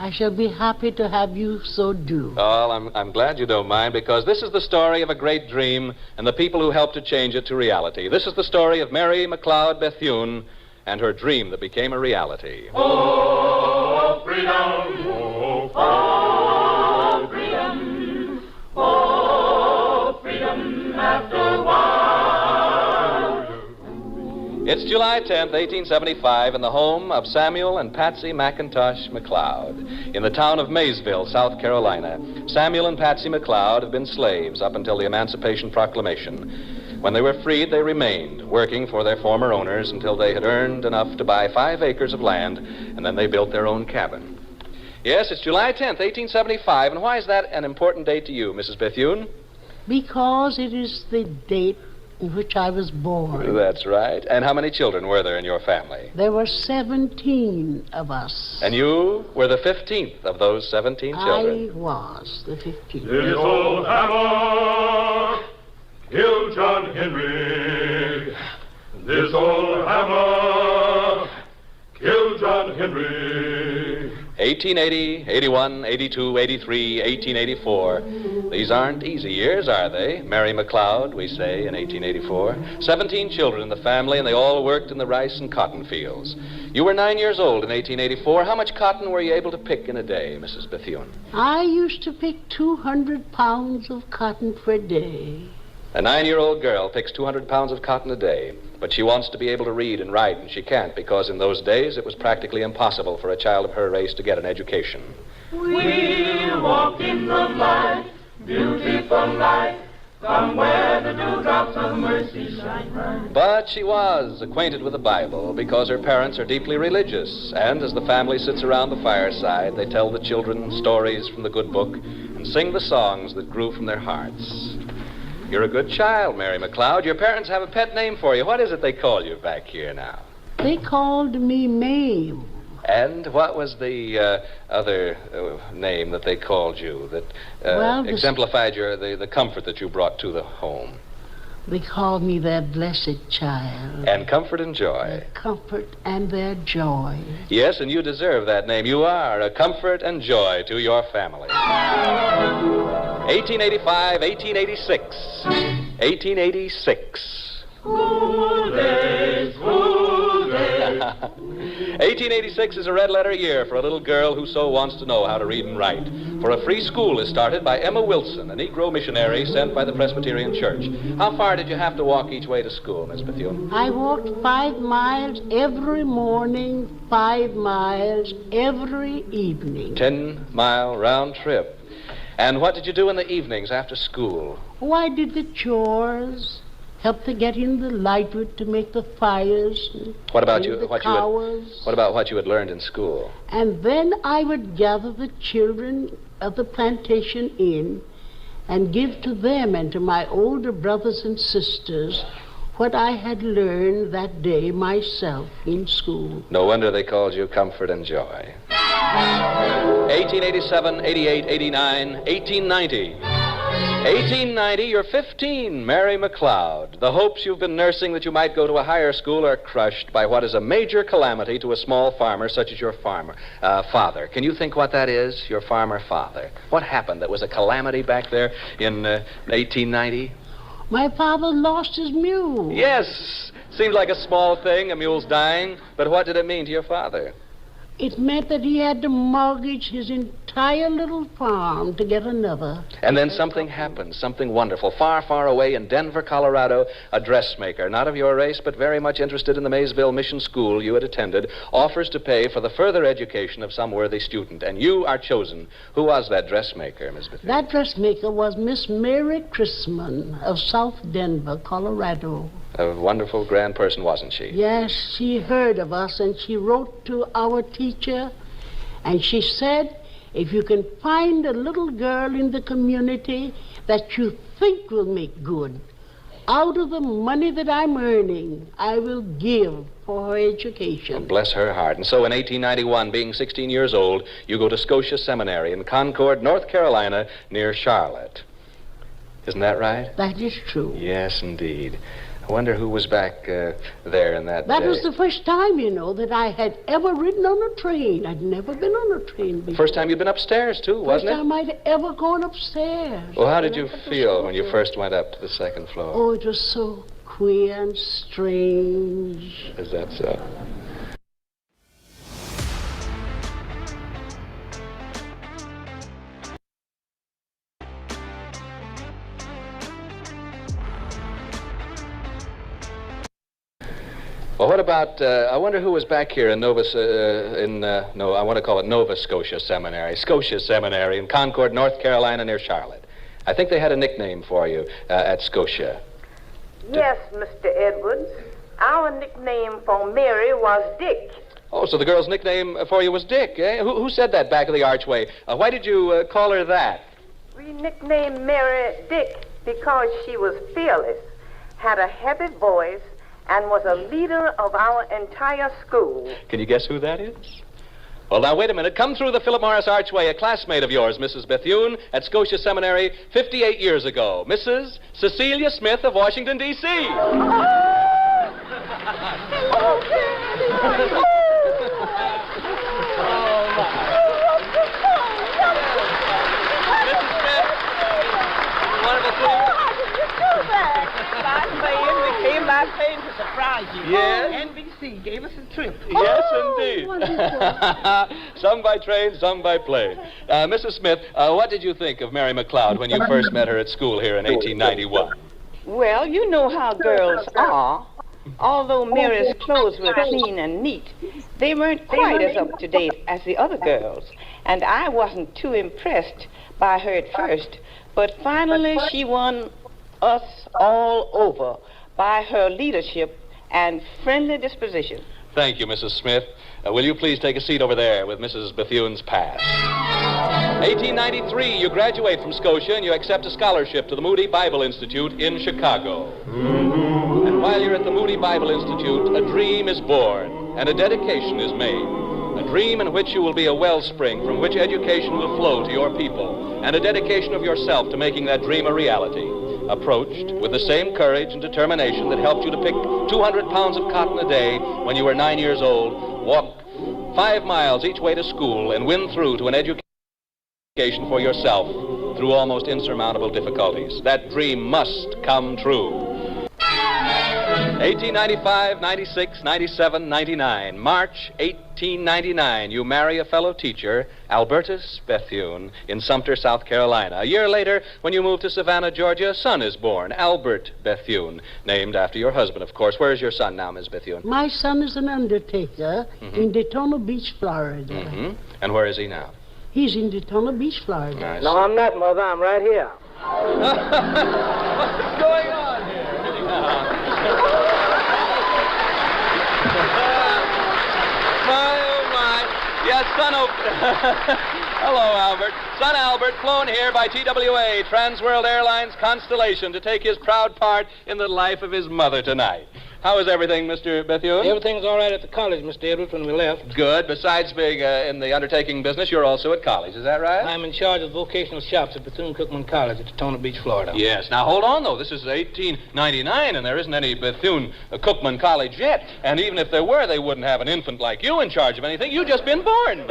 I shall be happy to have you so do. Oh, I'm glad you don't mind, because this is the story of a great dream and the people who helped to change it to reality. This is the story of Mary McCleod Bethune and her dream that became a reality. Oh, freedom! Oh, freedom! Oh, freedom after a while. It's July 10th, 1875, in the home of Samuel and Patsy McIntosh McCleod in the town of Maysville, South Carolina. Samuel and Patsy McCleod have been slaves up until the Emancipation Proclamation. When they were freed, they remained, working for their former owners until they had earned enough to buy 5 acres of land, and then they built their own cabin. Yes, it's July 10th, 1875, and why is that an important date to you, Mrs. Bethune? Because it is the date in which I was born. That's right. And how many children were there in your family? There were 17 of us. And you were the 15th of those 17 children? I was the 15th. This old hammer killed John Henry. This old hammer killed John Henry. 1880, 81, 82, 83, 1884. These aren't easy years, are they? Mary McCleod, we say, in 1884. 17 children in the family, and they all worked in the rice and cotton fields. You were 9 years old in 1884. How much cotton were you able to pick in a day, Mrs. Bethune? I used to pick 200 pounds of cotton per day. A 9-year-old girl picks 200 pounds of cotton a day, but she wants to be able to read and write, and she can't, because in those days it was practically impossible for a child of her race to get an education. We'll walk in the light, beautiful light, from where the dewdrops of mercy shine bright. But she was acquainted with the Bible because her parents are deeply religious, and as the family sits around the fireside, they tell the children stories from the good book and sing the songs that grew from their hearts. You're a good child, Mary McCleod. Your parents have a pet name for you. What is it they call you back here now? They called me Mame. And what was the other name that they called you that exemplified the comfort that you brought to the home? They called me their blessed child. And comfort and joy. Their comfort and their joy. Yes, and you deserve that name. You are a comfort and joy to your family. 1885, 1886. 1886. School days, school days. 1886 is a red-letter year for a little girl who so wants to know how to read and write. For a free school is started by Emma Wilson, a Negro missionary sent by the Presbyterian Church. How far did you have to walk each way to school, Miss Bethune? I walked 5 miles every morning, 5 miles every evening. 10-mile round trip. And what did you do in the evenings after school? Oh, I did the chores, helped to get in the lightwood to make the fires. What about what about what you had learned in school? And then I would gather the children of the plantation in and give to them and to my older brothers and sisters what I had learned that day myself in school. No wonder they called you Comfort and Joy. 1887, 88, 89, 1890. 1890, you're 15, Mary McCleod. The hopes you've been nursing that you might go to a higher school are crushed by what is a major calamity to a small farmer such as your father. Can you think what that is, your farmer father? What happened that was a calamity back there in 1890? My father lost his mule. Yes, seems like a small thing, a mule's dying, but what did it mean to your father? It meant that he had to mortgage his entire little farm to get another. And then something happened, something wonderful. Far, far away in Denver, Colorado, a dressmaker, not of your race, but very much interested in the Maysville Mission School you had attended, offers to pay for the further education of some worthy student. And you are chosen. Who was that dressmaker, Miss Bethune? That dressmaker was Miss Mary Chrisman of South Denver, Colorado. A wonderful, grand person, wasn't she? Yes, she heard of us, and she wrote to our teacher, and she said, if you can find a little girl in the community that you think will make good, out of the money that I'm earning, I will give for her education. Well, bless her heart. And so in 1891, being 16 years old, you go to Scotia Seminary in Concord, North Carolina, near Charlotte. Isn't that right? That is true. Yes, indeed. I wonder who was back there in that That was the first time, you know, that I had ever ridden on a train. I'd never been on a train before. First time you'd been upstairs, too, wasn't First time I'd ever gone upstairs. Well, how did you feel when you first went up to the second floor? Oh, it was so queer and strange. Is that so? Well, what about, I wonder who was back here in I want to call it Nova Scotia Seminary, Scotia Seminary in Concord, North Carolina, near Charlotte. I think they had a nickname for you at Scotia. Yes, Mr. Edwards. Our nickname for Mary was Dick. Oh, so the girl's nickname for you was Dick, eh? Who said that back of the archway? Why did you call her that? We nicknamed Mary Dick because she was fearless, had a heavy voice, and was a leader of our entire school. Can you guess who that is? Well, now, wait a minute. Come through the Philip Morris Archway, a classmate of yours, Mrs. Bethune, at Scotia Seminary 58 years ago. Mrs. Cecilia Smith of Washington, D.C. Hello, Daddy. Mrs. Smith, wonderful to you. We came by plane to surprise you. Yes. NBC gave us a trip. Yes, indeed. Some by train, some by plane. Mrs. Smith, what did you think of Mary McCleod when you first met her at school here in 1891? Well, you know how girls are. Although Mary's clothes were clean and neat, they weren't quite as up to date as the other girls. And I wasn't too impressed by her at first. But finally, she won us all over by her leadership and friendly disposition. Thank you, Mrs. Smith. Will you please take a seat over there with Mrs. Bethune's pass? 1893, you graduate from Scotia and you accept a scholarship to the Moody Bible Institute in Chicago. And while you're at the Moody Bible Institute, a dream is born and a dedication is made. A dream in which you will be a wellspring from which education will flow to your people, and a dedication of yourself to making that dream a reality. Approached with the same courage and determination that helped you to pick 200 pounds of cotton a day when you were 9 years old, walk 5 miles each way to school, and win through to an education for yourself through almost insurmountable difficulties. That dream must come true. 1895, 96, 97, 99. March 1899, you marry a fellow teacher, Albertus Bethune, in Sumter, South Carolina. A year later, when you move to Savannah, Georgia, a son is born, Albert Bethune, named after your husband, of course. Where is your son now, Miss Bethune? My son is an undertaker in Daytona Beach, Florida. Mm-hmm. And where is he now? He's in Daytona Beach, Florida. Nice. No, I'm not, Mother. I'm right here. What's going on here? Yes, son Hello, Albert. Son Albert, flown here by TWA, Transworld Airlines Constellation, to take his proud part in the life of his mother tonight. How is everything, Mr. Bethune? Everything's all right at the college, Mr. Edwards, when we left. Good. Besides being in the undertaking business, you're also at college. Is that right? I'm in charge of vocational shops at Bethune-Cookman College at Daytona Beach, Florida. Yes. Now, hold on, though. This is 1899, and there isn't any Bethune-Cookman College yet. And even if there were, they wouldn't have an infant like you in charge of anything. You've just been born.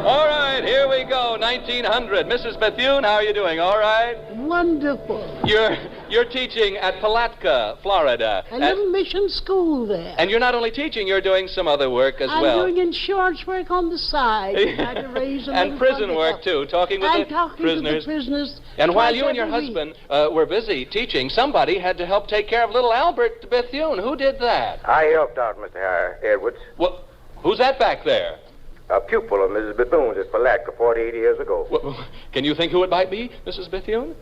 All right, here we go. 1900. Mrs. Bethune, how are you doing? All right? Wonderful. You're teaching at Palatka, Florida. A little mission school there. And you're not only teaching, you're doing some other work as well. I'm doing insurance work on the side. Try to raise a and little prison money work, up. too, talking with I'm the talking prisoners. to the prisoners. And while twice you and your every week. husband were busy teaching, somebody had to help take care of little Albert Bethune. Who did that? I helped out, Mr. Edwards. Well, who's that back there? A pupil of Mrs. Bethune's at Palatka 48 years ago. Well, can you think who it might be, Mrs. Bethune?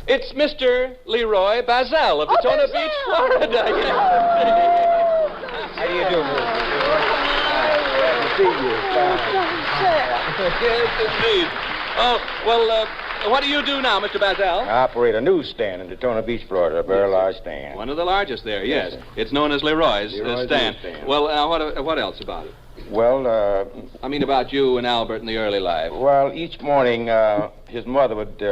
It's Mr. Leroy Bazell of Daytona Beach, Florida. Yes, How do you do, Mrs. Bethune? Glad to see you. yes, indeed. Oh, well, what do you do now, Mr. Bazell? I operate a newsstand in Daytona Beach, Florida, a very large stand. One of the largest there, yes. It's known as Leroy's stand. newsstand. Well, what else about it? Well, I mean about you and Albert in the early life. each morning, his mother would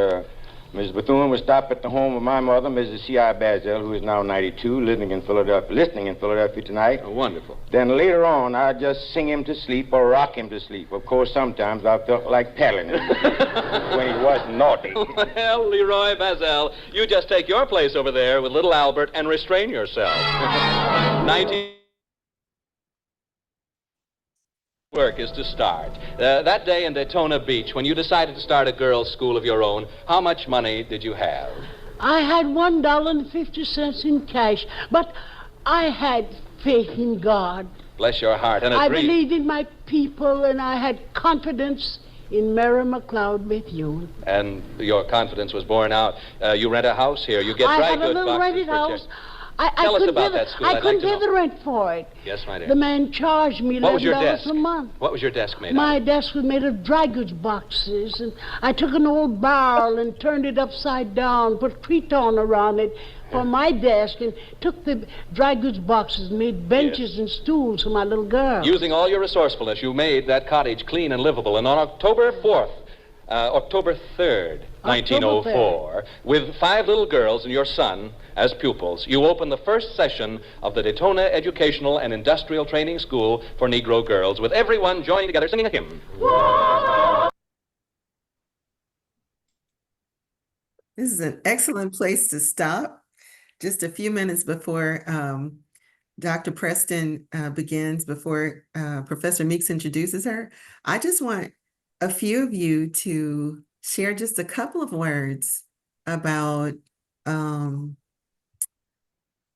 Mrs. Bethune will stop at the home of my mother, Mrs. C.I. Basil, who is now 92, listening in Philadelphia tonight. Oh, wonderful. Then later on, I'll just sing him to sleep or rock him to sleep. Of course, sometimes I felt like paddling him when he was naughty. Well, Leroy Basil, you just take your place over there with little Albert and restrain yourself. 19... Work is to start. That day in Daytona Beach, when you decided to start a girls' school of your own, how much money did you have? I had $1.50 in cash, but I had faith in God. Bless your heart. And a I dream. believed in my people, and I had confidence in Mary McCleod Bethune. And your confidence was borne out. You rent a house here. You get dry I had a goods little boxes rented for house. Tell us about that school. I I'd couldn't like to pay the know. rent for it. Yes, my dear. The man charged me What was your $11 desk? a month. What was your desk made My of? desk was made of dry goods boxes, and I took an old barrel and turned it upside down, put cretonne around it for my desk, and took the dry goods boxes and made benches and stools for my little girl. Using all your resourcefulness, you made that cottage clean and livable. And on October 3rd, 1904, with 5 little girls and your son as pupils, you opened the first session of the Daytona Educational and Industrial Training School for Negro girls, with everyone joining together singing a hymn. This is an excellent place to stop. Just a few minutes before Dr. Preston begins, before Professor Meeks introduces her, I just want a few of you to share just a couple of words about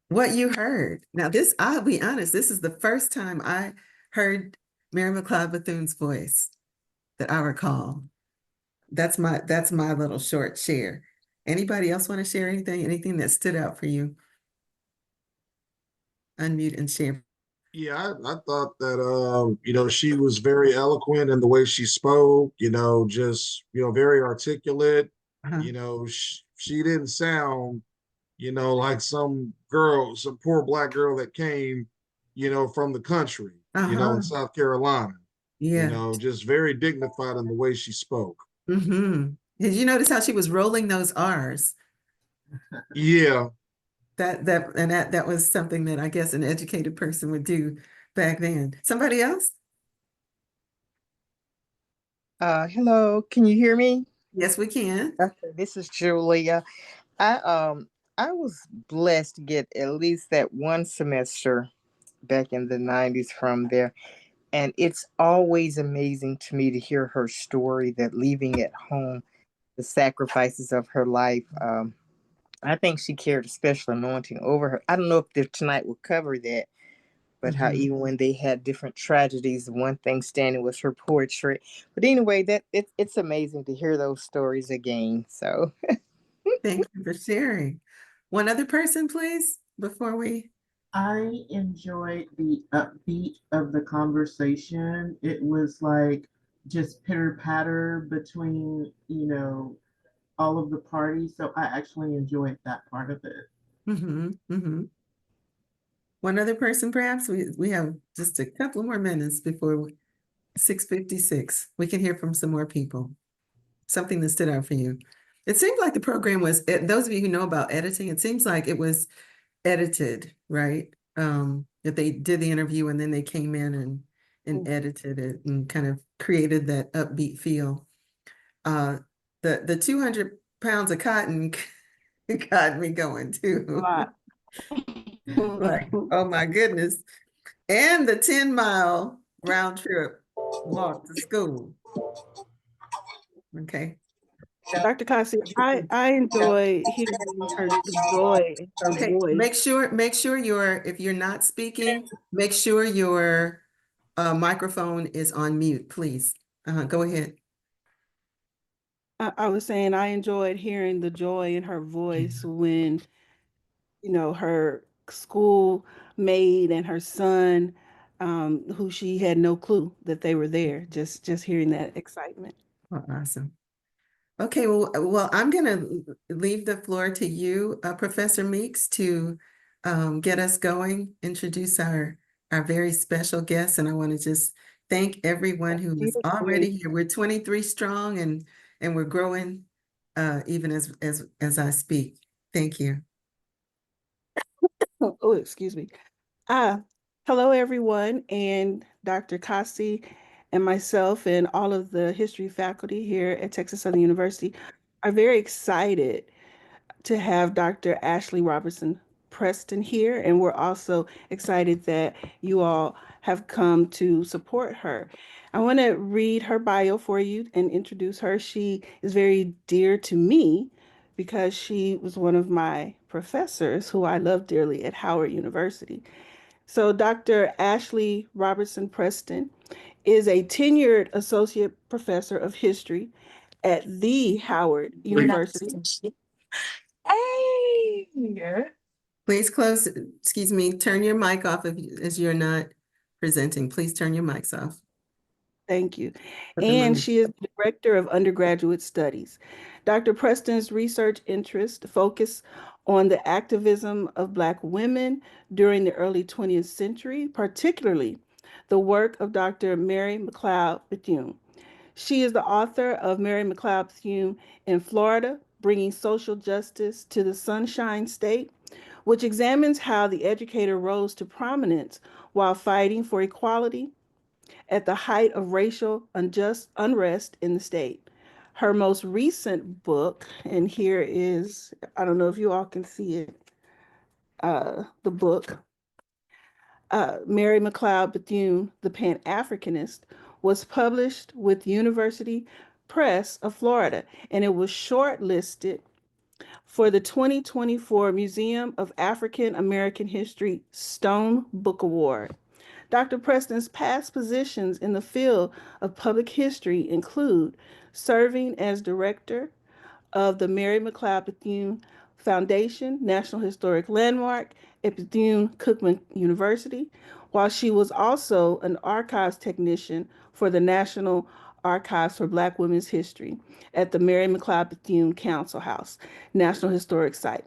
what you heard. Now, this, I'll be honest, this is the first time I heard Mary McCleod Bethune's voice that I recall. That's my little short share. Anybody else want to share anything that stood out for you? Unmute and share. Yeah, I thought that, she was very eloquent in the way she spoke, just, very articulate. She didn't sound, like some poor Black girl that came, from the country, in South Carolina. Yeah. Just very dignified in the way she spoke. Mm-hmm. Did you notice how she was rolling those R's? Yeah. That was something that I guess an educated person would do back then. Somebody else? Hello, can you hear me? Yes, we can. Okay, this is Julia. I was blessed to get at least that one semester back in the 90s from there. And it's always amazing to me to hear her story, that leaving at home, the sacrifices of her life. I think she carried a special anointing over her. I don't know if tonight will cover that, but how even when they had different tragedies, one thing standing was her poetry. But anyway, it's amazing to hear those stories again. So thank you for sharing. One other person, please, before we. I enjoyed the upbeat of the conversation. It was like just pitter patter between, all of the parties. So I actually enjoyed that part of it. One other person, perhaps. We have just a couple more minutes before 6:56. We can hear from some more people. Something that stood out for you. It seemed like the program was, those of you who know about editing, it seems like it was edited, right? That they did the interview and then they came in and edited it and kind of created that upbeat feel. The 200 pounds of cotton got me going too. Like, oh my goodness. And the 10-mile round trip walk to school. Okay. Dr. Kossie, I enjoy hearing her joy. Okay, make sure if you're not speaking, make sure your microphone is on mute, please. Go ahead. I was saying I enjoyed hearing the joy in her voice when, her schoolmate and her son, who she had no clue that they were there, just hearing that excitement. Oh, awesome. Okay, well, I'm going to leave the floor to you, Professor Meeks, to get us going, introduce our very special guests. And I want to just thank everyone who is already here. We're 23 strong and we're growing even as I speak. Thank you. Oh, excuse me. Hello, everyone, and Dr. Kossie and myself and all of the history faculty here at Texas Southern University are very excited to have Dr. Ashley Robertson Preston here, and we're also excited that you all have come to support her. I want to read her bio for you and introduce her. She is very dear to me because she was one of my professors who I love dearly at Howard University. So Dr. Ashley Robertson Preston is a tenured associate professor of history at the Howard University. Hey. Please close, excuse me, turn your mic off as you're not presenting. Please turn your mics off. Thank you. And she is the Director of Undergraduate Studies. Dr. Preston's research interests focus on the activism of Black women during the early 20th century, particularly the work of Dr. Mary McCleod Bethune. She is the author of Mary McCleod Bethune in Florida, Bringing Social Justice to the Sunshine State, which examines how the educator rose to prominence while fighting for equality at the height of racial unrest in the state. Her most recent book, and here is, I don't know if you all can see it, the book, Mary McCleod Bethune, The Pan-Africanist, was published with University Press of Florida, and it was shortlisted for the 2024 Museum of African American History Stone Book Award. Dr. Preston's past positions in the field of public history include serving as director of the Mary McCleod Bethune Foundation, National Historic Landmark at Bethune-Cookman University, while she was also an archives technician for the National Archives for Black Women's History at the Mary McCleod Bethune Council House, National Historic Site.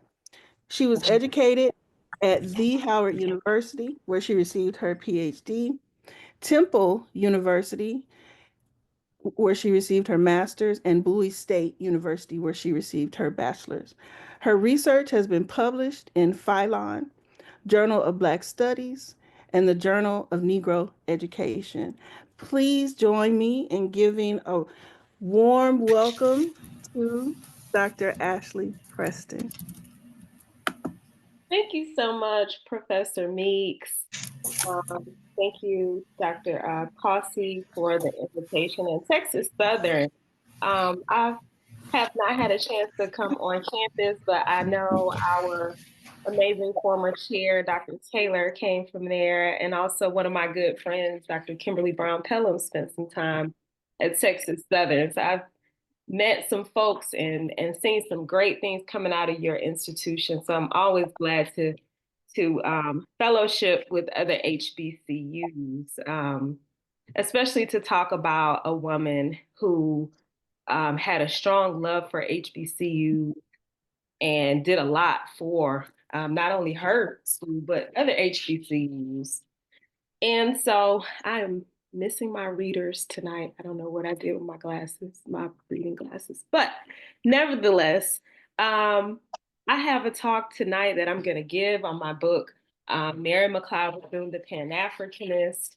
She was educated at the Howard University, where she received her PhD, Temple University, where she received her master's, and Bowie State University, where she received her bachelor's. Her research has been published in Phylon, Journal of Black Studies, and the Journal of Negro Education. Please join me in giving a warm welcome to Dr. Ashley Preston. Thank you so much, Professor Meeks. Thank you, Dr. Kossie, for the invitation. And Texas Southern, I have not had a chance to come on campus, but I know our amazing former chair, Dr. Taylor, came from there. And also one of my good friends, Dr. Kimberly Brown Pelham, spent some time at Texas Southern. So I've met some folks and seen some great things coming out of your institution. So I'm always glad to fellowship with other HBCUs, especially to talk about a woman who had a strong love for HBCU and did a lot for not only her school, but other HBCUs. And so I'm missing my readers tonight. I don't know what I did with my glasses, my reading glasses. But nevertheless, I have a talk tonight that I'm going to give on my book, Mary McCleod Bethune, The Pan-Africanist.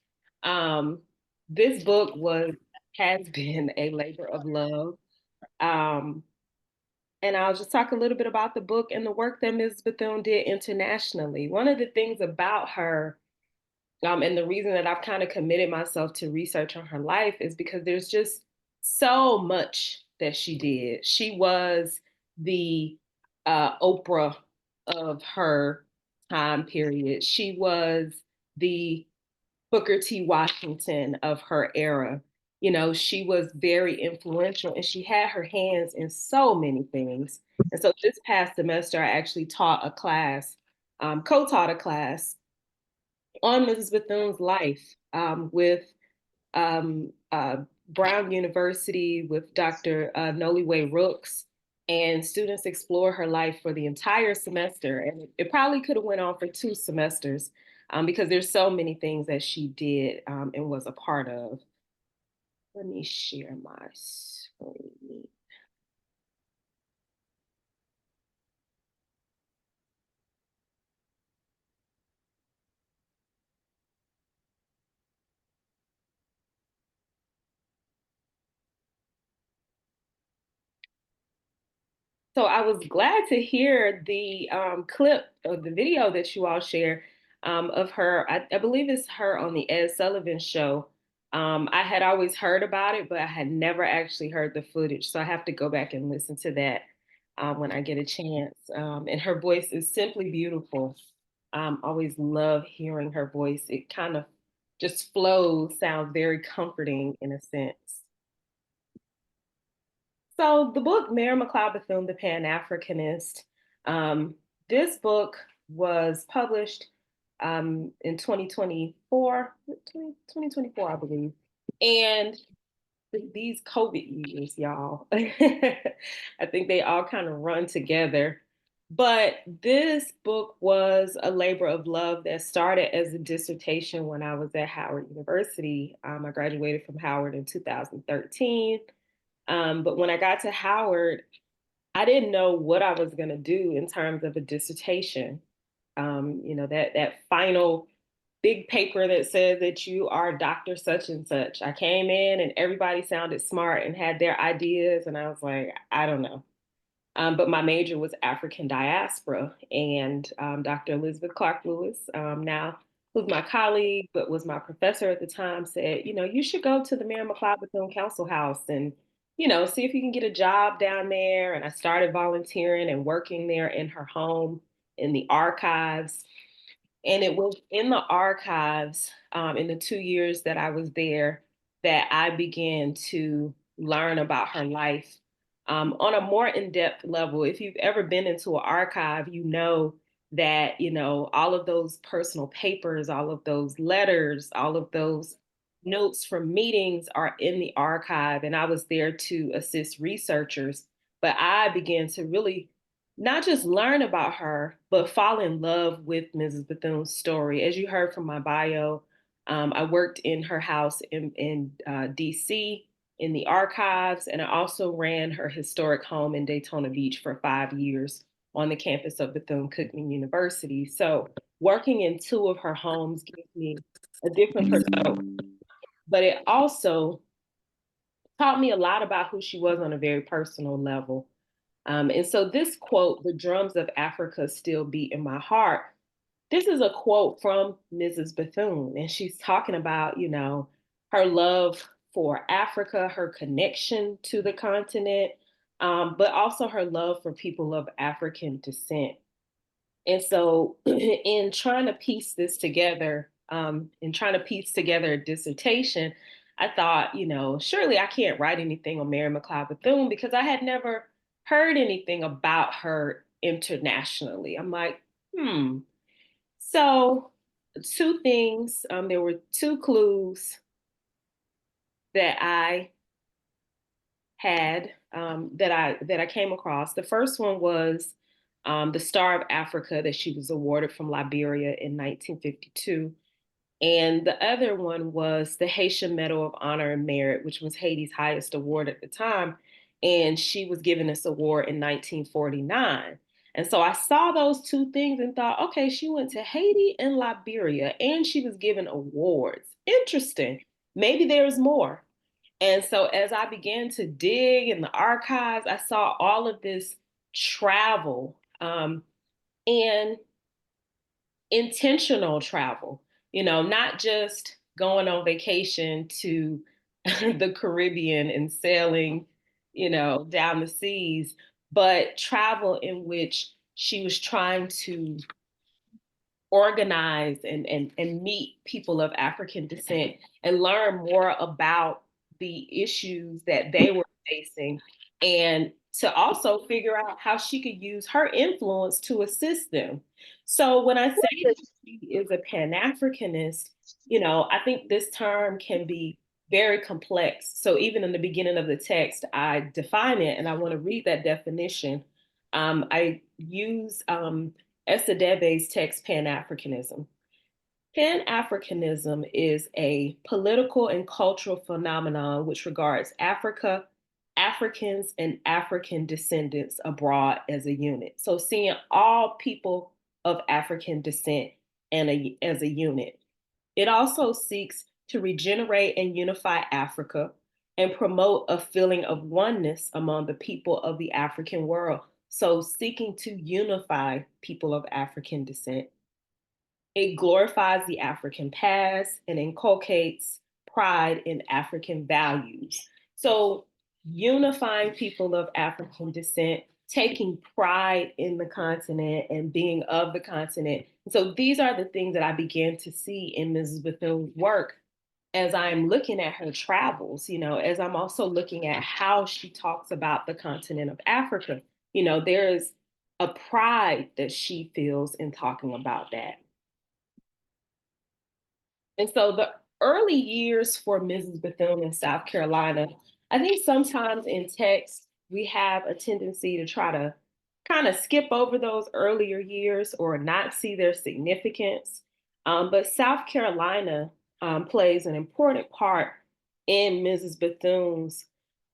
This book has been a labor of love. And I'll just talk a little bit about the book and the work that Ms. Bethune did internationally. One of the things about her, and the reason that I've kind of committed myself to research on her life is because there's just so much that she did. She was the Oprah of her time period. She was the Booker T. Washington of her era. You know, she was very influential and she had her hands in so many things. And so this past semester, I actually taught a class, co-taught a class on Mrs. Bethune's life with Brown University with Dr. Noliwe Rooks, and students explore her life for the entire semester. And it probably could have went on for 2 semesters because there's so many things that she did and was a part of. Let me share my screen. So I was glad to hear the clip of the video that you all share of her. I believe it's her on the Ed Sullivan show. I had always heard about it, but I had never actually heard the footage. So I have to go back and listen to that when I get a chance. And her voice is simply beautiful. Always love hearing her voice. It kind of just flows, sounds very comforting in a sense. So the book, Mary McCleod Bethune, the Pan-Africanist, this book was published in 2024, I believe. And these COVID years, y'all, I think they all kind of run together. But this book was a labor of love that started as a dissertation when I was at Howard University. I graduated from Howard in 2013. But when I got to Howard, I didn't know what I was going to do in terms of a dissertation. That final big paper that says that you are Dr. Such and Such. I came in and everybody sounded smart and had their ideas. And I was like, I don't know. But my major was African diaspora. And Dr. Elizabeth Clark Lewis, now who's my colleague, but was my professor at the time, said, you should go to the Mary McCleod Bethune Council House and, see if you can get a job down there. And I started volunteering and working there in her home in the archives. And it was in the archives in the 2 years that I was there that I began to learn about her life on a more in-depth level. If you've ever been into an archive, you know that, all of those personal papers, all of those letters, all of those notes from meetings are in the archive. And I was there to assist researchers. But I began to really not just learn about her, but fall in love with Mrs. Bethune's story. As you heard from my bio, I worked in her house in DC in the archives, and I also ran her historic home in Daytona Beach for 5 years on the campus of Bethune-Cookman University. So working in 2 of her homes gives me a different perspective, but it also taught me a lot about who she was on a very personal level. And so this quote, "The drums of Africa still beat in my heart," this is a quote from Mrs. Bethune. And she's talking about, her love for Africa, her connection to the continent, but also her love for people of African descent. And so in trying to piece this together, a dissertation, I thought, surely I can't write anything on Mary McCleod Bethune because I had never heard anything about her internationally. I'm like, So 2 things, there were 2 clues that I had that I came across. The first one was the Star of Africa that she was awarded from Liberia in 1952. And the other one was the Haitian Medal of Honor and Merit, which was Haiti's highest award at the time. And she was given this award in 1949. And so I saw those 2 things and thought, okay, she went to Haiti and Liberia and she was given awards. Interesting. Maybe there's more. And so as I began to dig in the archives, I saw all of this travel and intentional travel, not just going on vacation to the Caribbean and sailing, down the seas, but travel in which she was trying to organize and meet people of African descent and learn more about the issues that they were facing, and to also figure out how she could use her influence to assist them. So when I say that she is a Pan-Africanist, I think this term can be very complex. So even in the beginning of the text, I define it, and I want to read that definition. I use Esadebe's text, Pan-Africanism. Pan-Africanism is a political and cultural phenomenon which regards Africa, Africans, and African descendants abroad as a unit. So seeing all people of African descent as a unit. It also seeks to regenerate and unify Africa and promote a feeling of oneness among the people of the African world So seeking to unify people of African descent. It glorifies the African past and inculcates pride in African values. So unifying people of African descent, taking pride in the continent and being of the continent. So these are the things that I began to see in Mrs. Bethune's work as I'm looking at her travels, as I'm also looking at how she talks about the continent of Africa. There's a pride that she feels in talking about that. And so the early years for Mrs. Bethune in South Carolina, I think sometimes in text, we have a tendency to try to kind of skip over those earlier years or not see their significance. But South Carolina plays an important part in Mrs. Bethune's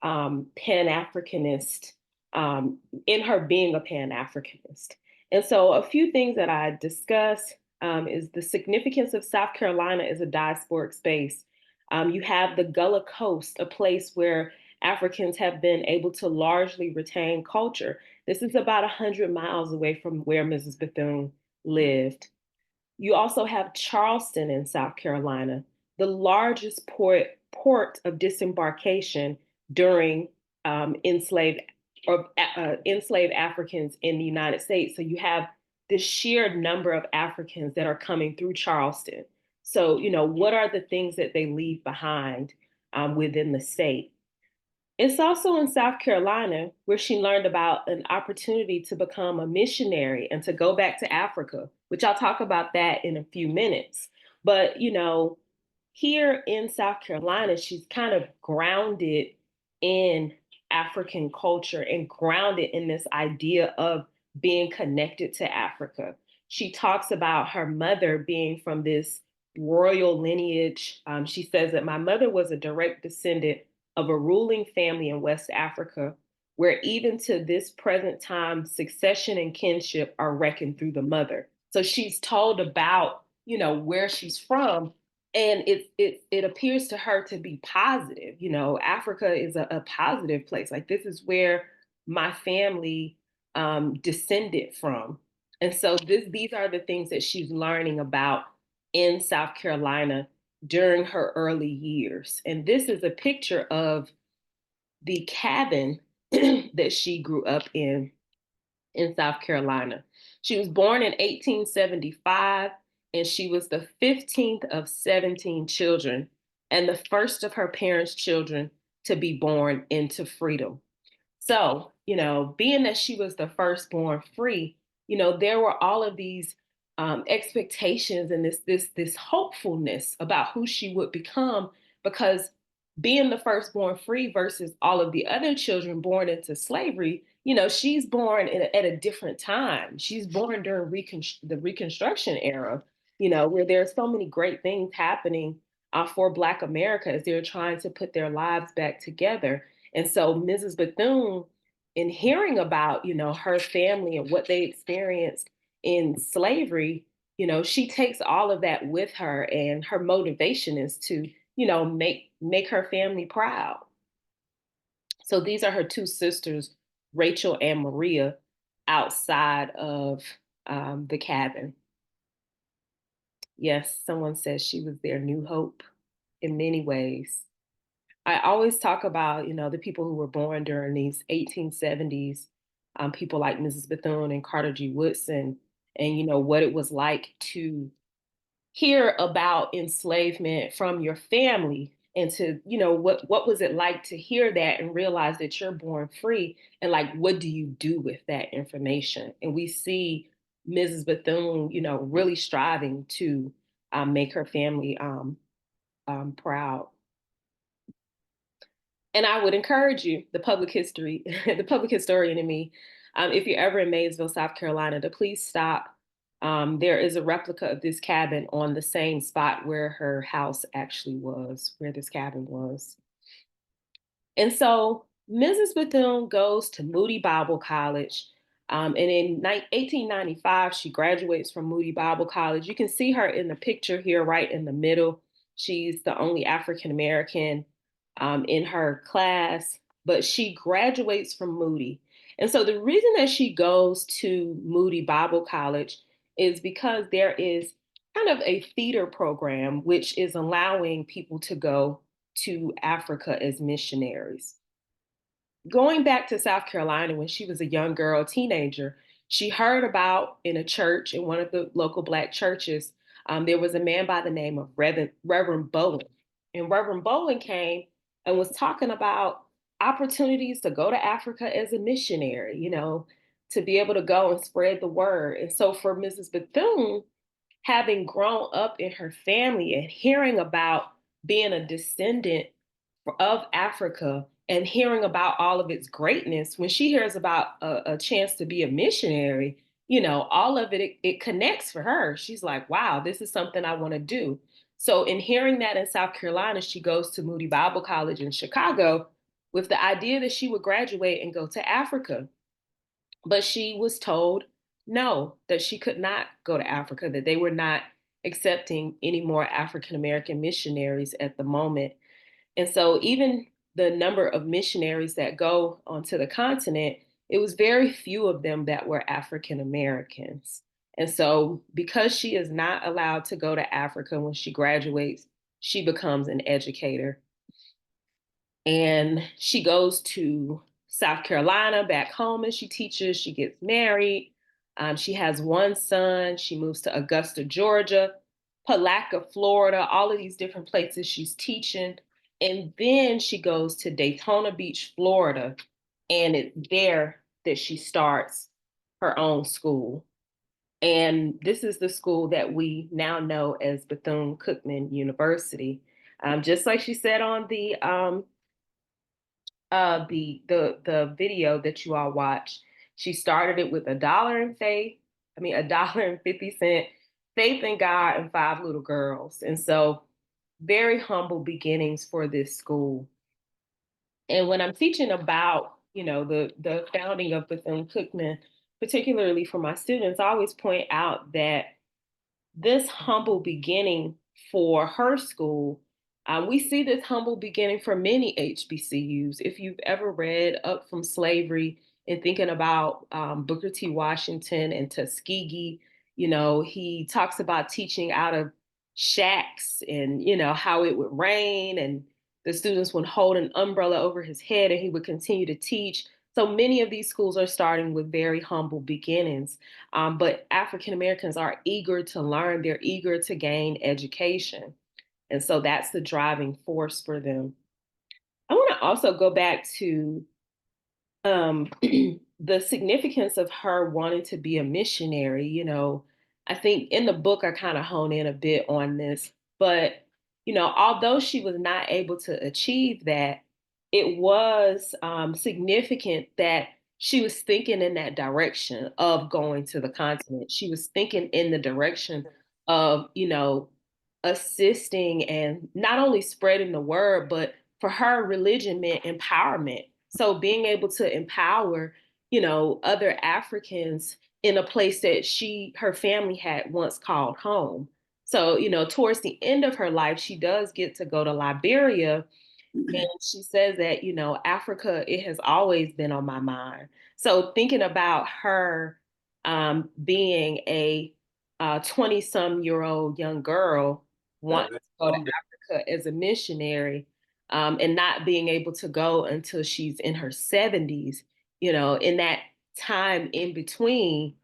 Pan-Africanist, in her being a Pan-Africanist. And so a few things that I discuss is the significance of South Carolina as a diasporic space. You have the Gullah Coast, a place where Africans have been able to largely retain culture. This is about 100 miles away from where Mrs. Bethune lived. You also have Charleston in South Carolina, the largest port of disembarkation during enslaved Africans in the United States. So you have the sheer number of Africans that are coming through Charleston. So, what are the things that they leave behind within the state? It's also in South Carolina where she learned about an opportunity to become a missionary and to go back to Africa, which I'll talk about that in a few minutes. But, here in South Carolina, she's kind of grounded in African culture and grounded in this idea of being connected to Africa. She talks about her mother being from this royal lineage. She says that my mother was a direct descendant of a ruling family in West Africa, where even to this present time, succession and kinship are reckoned through the mother. So she's told about, where she's from, and it appears to her to be positive. Africa is a positive place. Like, this is where my family descended from. And so these are the things that she's learning about in South Carolina during her early years. And this is a picture of the cabin that she grew up in South Carolina. She was born in 1875, and she was the 15th of 17 children and the first of her parents' children to be born into freedom. So, being that she was the firstborn free, there were all of these expectations and this hopefulness about who she would become, because being the firstborn free versus all of the other children born into slavery, she's born at a different time. She's born during the Reconstruction era, where there are so many great things happening for Black America as they're trying to put their lives back together. And so Mrs. Bethune, in hearing about, her family and what they experienced in slavery, she takes all of that with her, and her motivation is to, make her family proud. So these are her two sisters, Rachel and Maria, outside of the cabin. Yes, someone says she was their new hope in many ways. I always talk about, the people who were born during these 1870s, people like Mrs. Bethune and Carter G. Woodson, and, what it was like to hear about enslavement from your family, and to, what was it like to hear that and realize that you're born free, and like, what do you do with that information? And we see Mrs. Bethune, really striving to make her family proud. And I would encourage you, the public historian in me, if you're ever in Maysville, South Carolina, to please stop. There is a replica of this cabin on the same spot where her house actually was, where this cabin was. And so Mrs. Bethune goes to Moody Bible College. And in 1895, she graduates from Moody Bible College. You can see her in the picture here, right in the middle. She's the only African-American in her class, but she graduates from Moody. And so the reason that she goes to Moody Bible College is because there is kind of a feeder program which is allowing people to go to Africa as missionaries. Going back to South Carolina when she was a young girl, teenager, she heard about in a church, in one of the local Black churches, there was a man by the name of Reverend Bowen. And Reverend Bowen came and was talking about opportunities to go to Africa as a missionary, to be able to go and spread the word. And so for Mrs. Bethune, having grown up in her family and hearing about being a descendant of Africa and hearing about all of its greatness, when she hears about a chance to be a missionary, all of it connects for her. She's like, wow, this is something I want to do. So in hearing that in South Carolina, she goes to Moody Bible College in Chicago with the idea that she would graduate and go to Africa. But she was told no, that she could not go to Africa, that they were not accepting any more African American missionaries at the moment. And so even the number of missionaries that go onto the continent, it was very few of them that were African Americans. And so because she is not allowed to go to Africa when she graduates, she becomes an educator. And she goes to South Carolina back home and she teaches, she gets married. She has one son, she moves to Augusta, Georgia, Palatka, Florida, all of these different places she's teaching. And then she goes to Daytona Beach, Florida, and it's there that she starts her own school. And this is the school that we now know as Bethune-Cookman University. Just like she said on the video that you all watched, she started it with $1.50, faith in God, and 5 little girls. And so very humble beginnings for this school. And when I'm teaching about, the founding of Bethune-Cookman, particularly for my students, I always point out that this humble beginning for her school, we see this humble beginning for many HBCUs. If you've ever read Up from Slavery and thinking about Booker T. Washington and Tuskegee, he talks about teaching out of shacks and, how it would rain and the students would hold an umbrella over his head and he would continue to teach. So many of these schools are starting with very humble beginnings, but African Americans are eager to learn, they're eager to gain education. And so that's the driving force for them. I want to also go back to the significance of her wanting to be a missionary. I think in the book I kind of hone in a bit on this, but although she was not able to achieve that, it was significant that she was thinking in that direction of going to the continent. She was thinking in the direction of, assisting and not only spreading the word, but for her, religion meant empowerment. So being able to empower, other Africans in a place that her family had once called home. So, towards the end of her life, she does get to go to Liberia. And she says that, Africa, it has always been on my mind. So thinking about her being a 20-some-year-old young girl wanting to go to Africa as a missionary and not being able to go until she's in her 70s, in that time in between,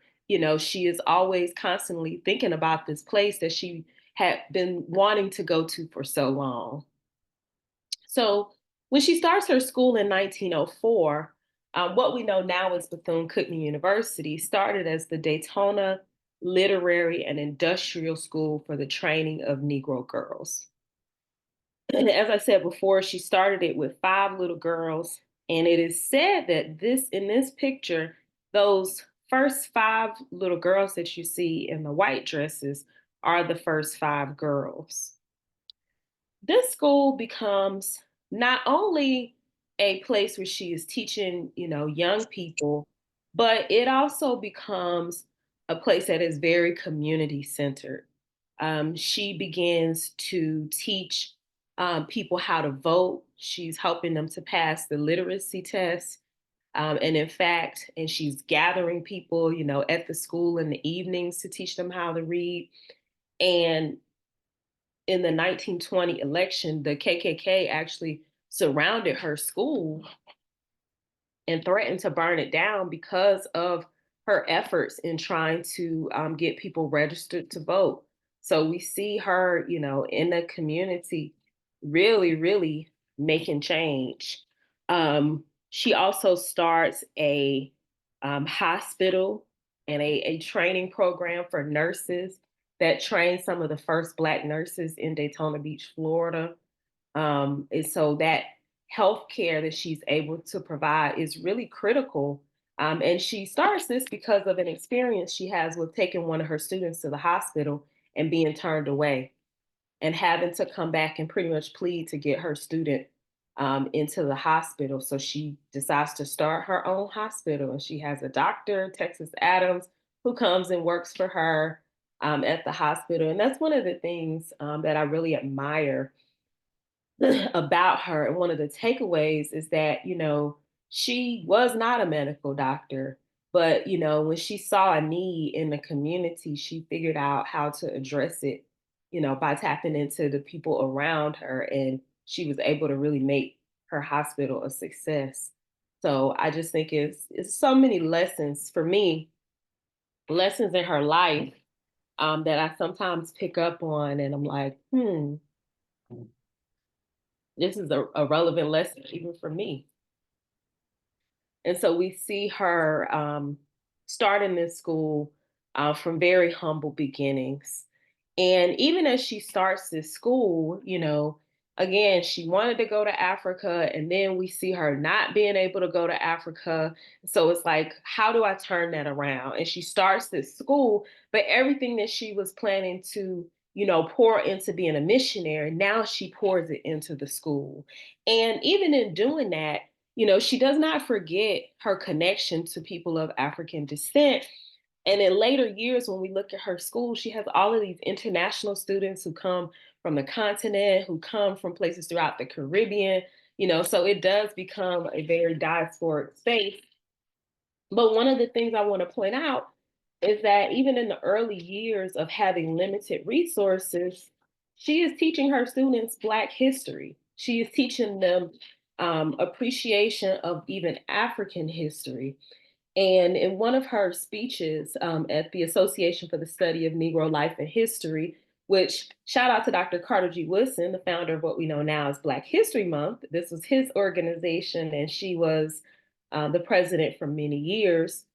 she is always constantly thinking about this place that she had been wanting to go to for so long. So when she starts her school in 1904, what we know now as Bethune-Cookman University started as the Daytona Literary and Industrial School for the Training of Negro Girls. And as I said before, she started it with 5 little girls. And it is said that in this picture, those first 5 little girls that you see in the white dresses are the first 5 girls. This school becomes not only a place where she is teaching, young people, but it also becomes a place that is very community centered. She begins to teach people how to vote. She's helping them to pass the literacy test. And in fact, and she's gathering people, at the school in the evenings to teach them how to read. And in the 1920 election, the KKK actually surrounded her school and threatened to burn it down because of her efforts in trying to get people registered to vote. So we see her, in the community really, really making change. She also starts a hospital and a training program for nurses that trained some of the first Black nurses in Daytona Beach, Florida. And so that health care that she's able to provide is really critical. And she starts this because of an experience she has with taking one of her students to the hospital and being turned away and having to come back and pretty much plead to get her student into the hospital. So she decides to start her own hospital. And she has a doctor, Texas Adams, who comes and works for her at the hospital. And that's one of the things that I really admire about her. And one of the takeaways is that, she was not a medical doctor, but, when she saw a need in the community, she figured out how to address it, by tapping into the people around her. And she was able to really make her hospital a success. So I just think it's so many lessons for me, lessons in her life that I sometimes pick up on. And I'm like, this is a relevant lesson even for me. And so we see her starting this school from very humble beginnings. And even as she starts this school, again, she wanted to go to Africa, and then we see her not being able to go to Africa. So it's like, how do I turn that around? And she starts this school, but everything that she was planning to, pour into being a missionary, now she pours it into the school. And even in doing that, she does not forget her connection to people of African descent. And in later years, when we look at her school, she has all of these international students who come from the continent, who come from places throughout the Caribbean, so it does become a very diasporic space. But one of the things I want to point out is that even in the early years of having limited resources, she is teaching her students Black history. She is teaching them appreciation of even African history. And in one of her speeches at the Association for the Study of Negro Life and History, which shout out to Dr. Carter G. Woodson, the founder of what we know now as Black History Month. This was his organization, and she was the president for many years.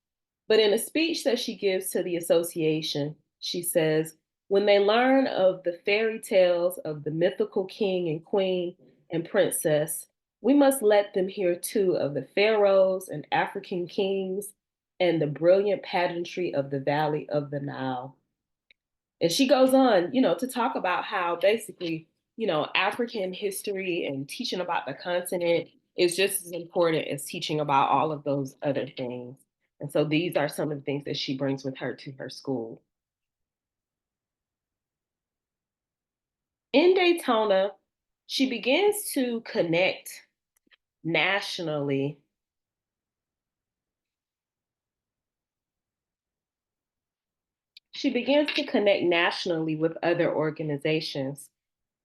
But in a speech that she gives to the association, she says, when they learn of the fairy tales of the mythical king and queen and princess, we must let them hear too of the pharaohs and African kings and the brilliant pageantry of the Valley of the Nile. And she goes on, to talk about how basically, African history and teaching about the continent is just as important as teaching about all of those other things. And so these are some of the things that she brings with her to her school. In Daytona, she begins to connect nationally. She begins to connect nationally with other organizations.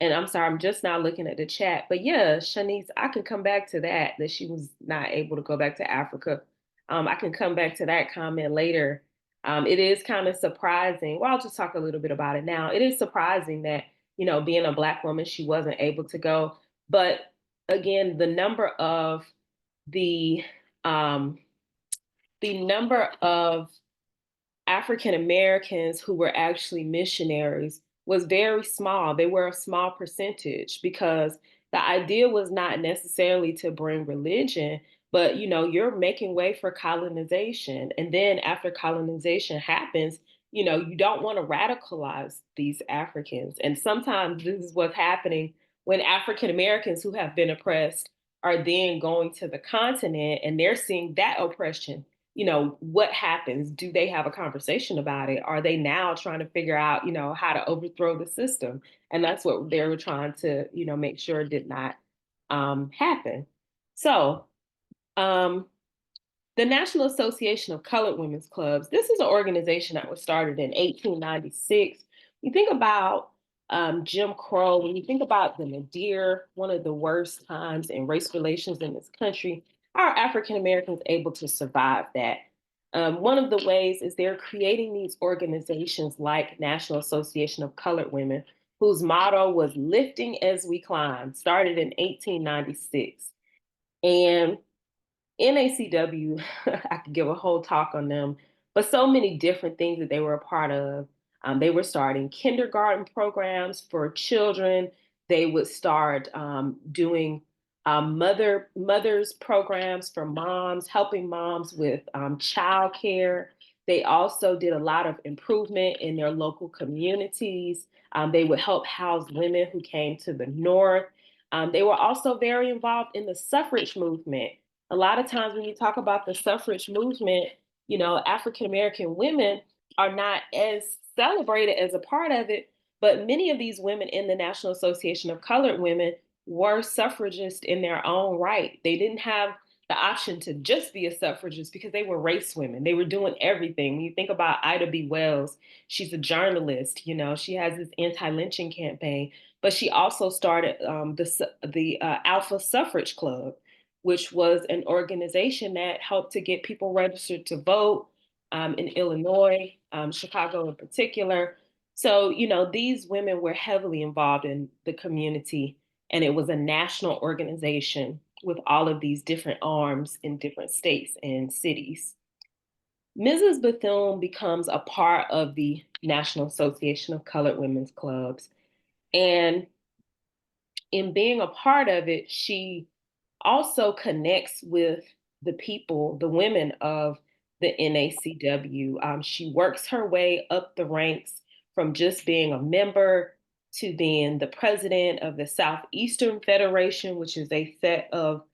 And I'm sorry, I'm just now looking at the chat. But yeah, Shanice, I can come back to that she was not able to go back to Africa. I can come back to that comment later. It is kind of surprising. Well, I'll just talk a little bit about it now. It is surprising that, being a Black woman, she wasn't able to go. But again, the number of African Americans who were actually missionaries was very small. They were a small percentage because the idea was not necessarily to bring religion, but you're making way for colonization. And then after colonization happens, you don't want to radicalize these Africans. And sometimes this is what's happening when African Americans who have been oppressed are then going to the continent and they're seeing that oppression. What happens? Do they have a conversation about it? Are they now trying to figure out, how to overthrow the system? And that's what they were trying to, make sure did not happen. So The National Association of Colored Women's Clubs, this is an organization that was started in 1896. You think about Jim Crow, when you think about the nadir, one of the worst times in race relations in this country, how are African Americans able to survive that? One of the ways is they're creating these organizations like National Association of Colored Women, whose motto was "Lifting as we climb," started in 1896. And NACW, I could give a whole talk on them, but so many different things that they were a part of. They were starting kindergarten programs for children. They would start doing mothers programs for moms, helping moms with childcare. They also did a lot of improvement in their local communities. They would help house women who came to the North. They were also very involved in the suffrage movement. A lot of times when you talk about the suffrage movement, you know, African American women are not as celebrated as a part of it, but many of these women in the National Association of Colored Women were suffragists in their own right. They didn't have the option to just be a suffragist because they were race women. They were doing everything. When you think about Ida B. Wells, she's a journalist, you know, she has this anti-lynching campaign, but she also started the Alpha Suffrage Club, which was an organization that helped to get people registered to vote in Illinois, Chicago in particular. So, you know, these women were heavily involved in the community, and it was a national organization with all of these different arms in different states and cities. Mrs. Bethune becomes a part of the National Association of Colored Women's Clubs. And in being a part of it, she also connects with the people, the women of the NACW. She works her way up the ranks from just being a member to being the president of the Southeastern Federation, which is a set of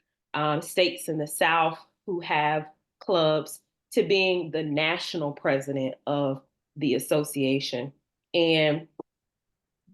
states in the South who have clubs, to being the national president of the association. And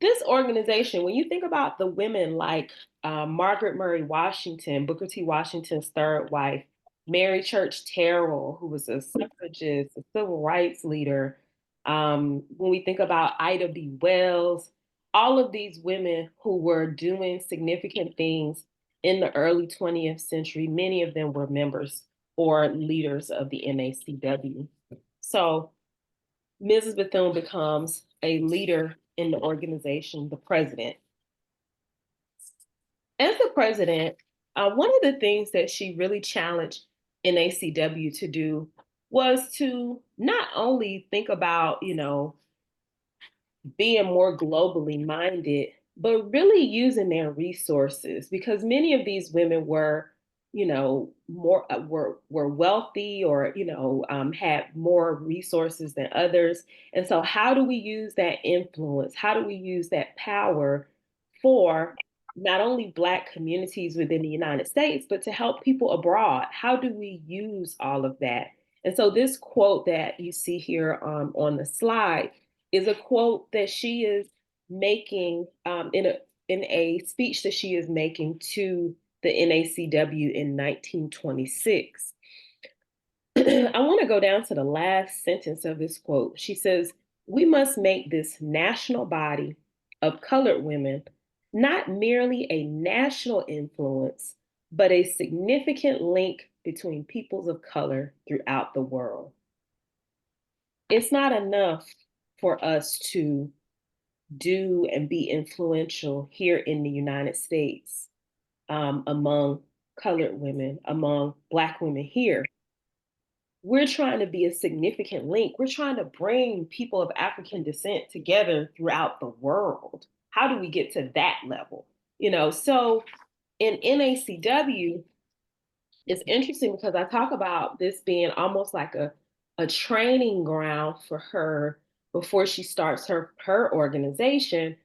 this organization, when you think about the women like Margaret Murray Washington, Booker T. Washington's third wife, Mary Church Terrell, who was a suffragist, a civil rights leader, when we think about Ida B. Wells, all of these women who were doing significant things in the early 20th century, many of them were members or leaders of the NACW. So Mrs. Bethune becomes a leader in the organization, the president. As the president, one of the things that she really challenged NACW to do was to not only think about, you know, being more globally minded, but really using their resources, because many of these women were, you know, more were wealthy, or you know, had more resources than others. And so how do we use that influence? How do we use that power for not only Black communities within the United States, but to help people abroad? How do we use all of that? And so this quote that you see here on the slide is a quote that she is making in a speech that she is making to the NACW in 1926. I want to go down to the last sentence of this quote. She says, "We must make this national body of colored women not merely a national influence, but a significant link between peoples of color throughout the world." It's not enough for us to do and be influential here in the United States among colored women, among Black women here. We're trying to be a significant link. We're trying to bring people of African descent together throughout the world. How do we get to that level? You know, so in NACW, it's interesting because I talk about this being almost like a training ground for her before she starts her organization,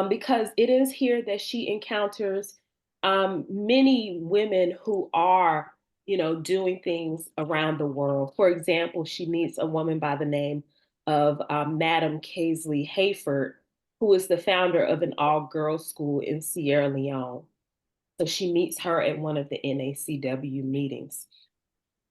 because it is here that she encounters many women who are, you know, doing things around the world. For example, she meets a woman by the name of Madam Kaisley Hayford, who is the founder of an all-girls school in Sierra Leone. So she meets her at one of the NACW meetings.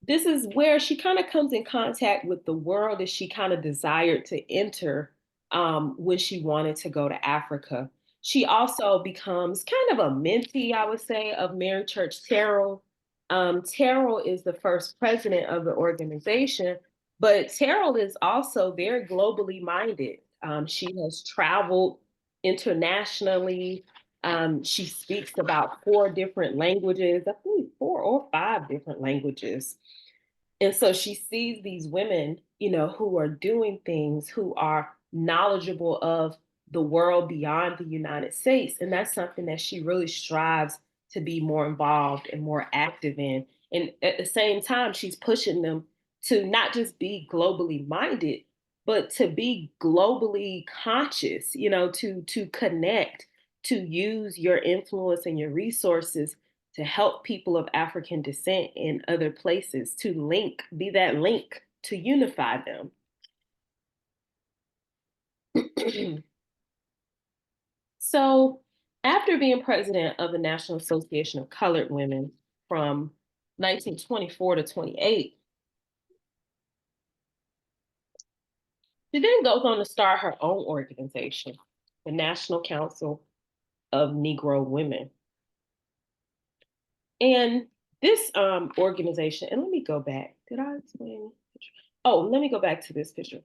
this is where she kind of comes in contact with the world that she kind of desired to enter when she wanted to go to Africa. She also becomes kind of a mentee, I would say, of Mary Church Terrell. Terrell is the first president of the organization, but Terrell is also very globally minded. She has traveled internationally. She speaks about 4 different languages, I think 4 or 5 different languages. And so she sees these women, who are doing things, who are knowledgeable of the world beyond the United States. And that's something that she really strives to be more involved and more active in. And at the same time, she's pushing them to not just be globally minded, but to be globally conscious, to connect, to use your influence and your resources to help people of African descent in other places, to be that link to unify them. So, after being president of the National Association of Colored Women from 1924 to 28, she then goes on to start her own organization, the National Council of Negro Women. And this organization, and let me go back. Did I explain? Oh, let me go back to this picture.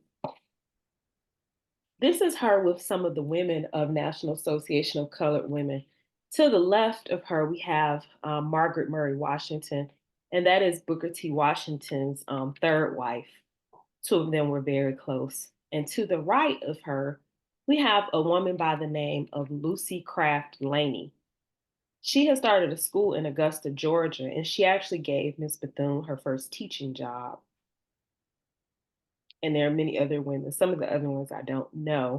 This is her with some of the women of National Association of Colored Women. To the left of her, we have Margaret Murray Washington, and that is Booker T. Washington's third wife. 2 of them were very close. And to the right of her, we have a woman by the name of Lucy Craft Laney. She has started a school in Augusta, Georgia, and she actually gave Miss Bethune her first teaching job. And there are many other women. Some of the other ones I don't know.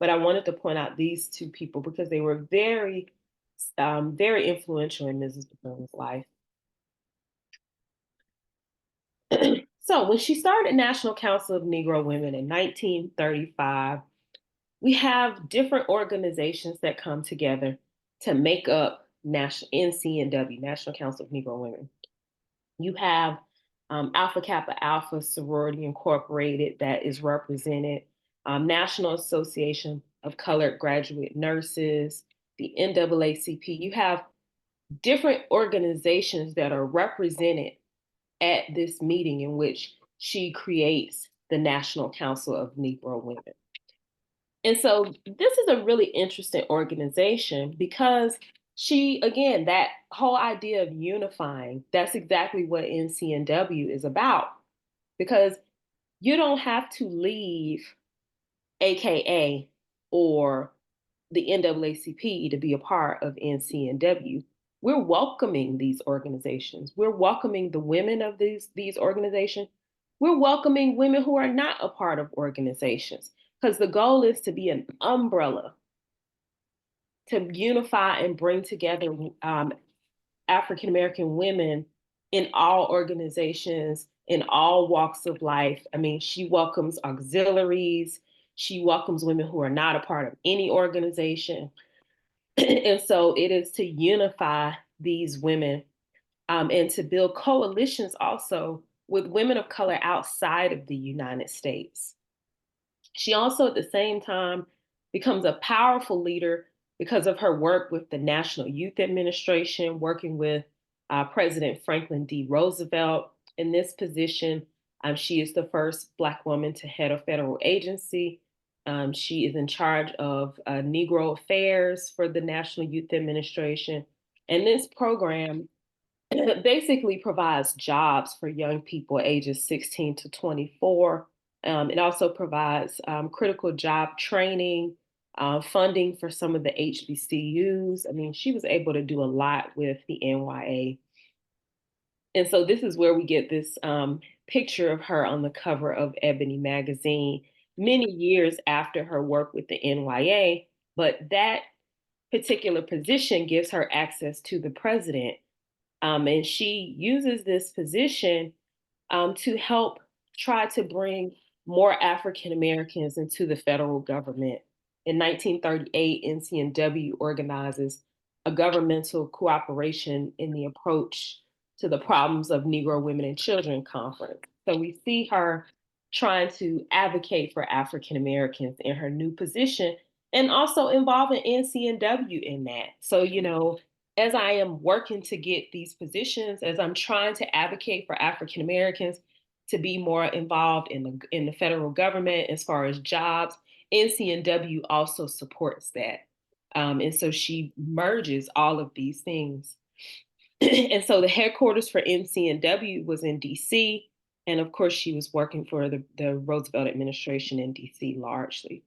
But I wanted to point out these 2 people because they were very, very influential in Mrs. Bethune's life. So when she started National Council of Negro Women in 1935, we have different organizations that come together to make up NCNW, National Council of Negro Women. You have Alpha Kappa Alpha Sorority Incorporated that is represented, National Association of Colored Graduate Nurses, the NAACP. You have different organizations that are represented at this meeting in which she creates the National Council of Negro Women. And so this is a really interesting organization because she, again, that whole idea of unifying, that's exactly what NCNW is about. Because you don't have to leave AKA or the NAACP to be a part of NCNW. We're welcoming these organizations. We're welcoming the women of these organizations. We're welcoming women who are not a part of organizations because the goal is to be an umbrella to unify and bring together African American women in all organizations, in all walks of life. I mean, she welcomes auxiliaries. She welcomes women who are not a part of any organization. And so it is to unify these women and to build coalitions also with women of color outside of the United States. She also, at the same time, becomes a powerful leader because of her work with the National Youth Administration, working with President Franklin D. Roosevelt. In this position, she is the first Black woman to head a federal agency. She is in charge of Negro affairs for the National Youth Administration. And this program basically provides jobs for young people ages 16 to 24. It also provides critical job training, funding for some of the HBCUs. I mean, she was able to do a lot with the NYA. And so this is where we get this picture of her on the cover of Ebony magazine many years after her work with the NYA. But that particular position gives her access to the president. And she uses this position to help try to bring more African Americans into the federal government. In 1938, NCNW organizes a governmental cooperation in the approach to the Problems of Negro Women and Children conference. So we see her trying to advocate for African Americans in her new position and also involving NCNW in that. So, you know, as I am working to get these positions, as I'm trying to advocate for African Americans to be more involved in the federal government as far as jobs, NCNW also supports that. And so she merges all of these things. And so the headquarters for NCNW was in DC. And of course, she was working for the Roosevelt administration in DC largely.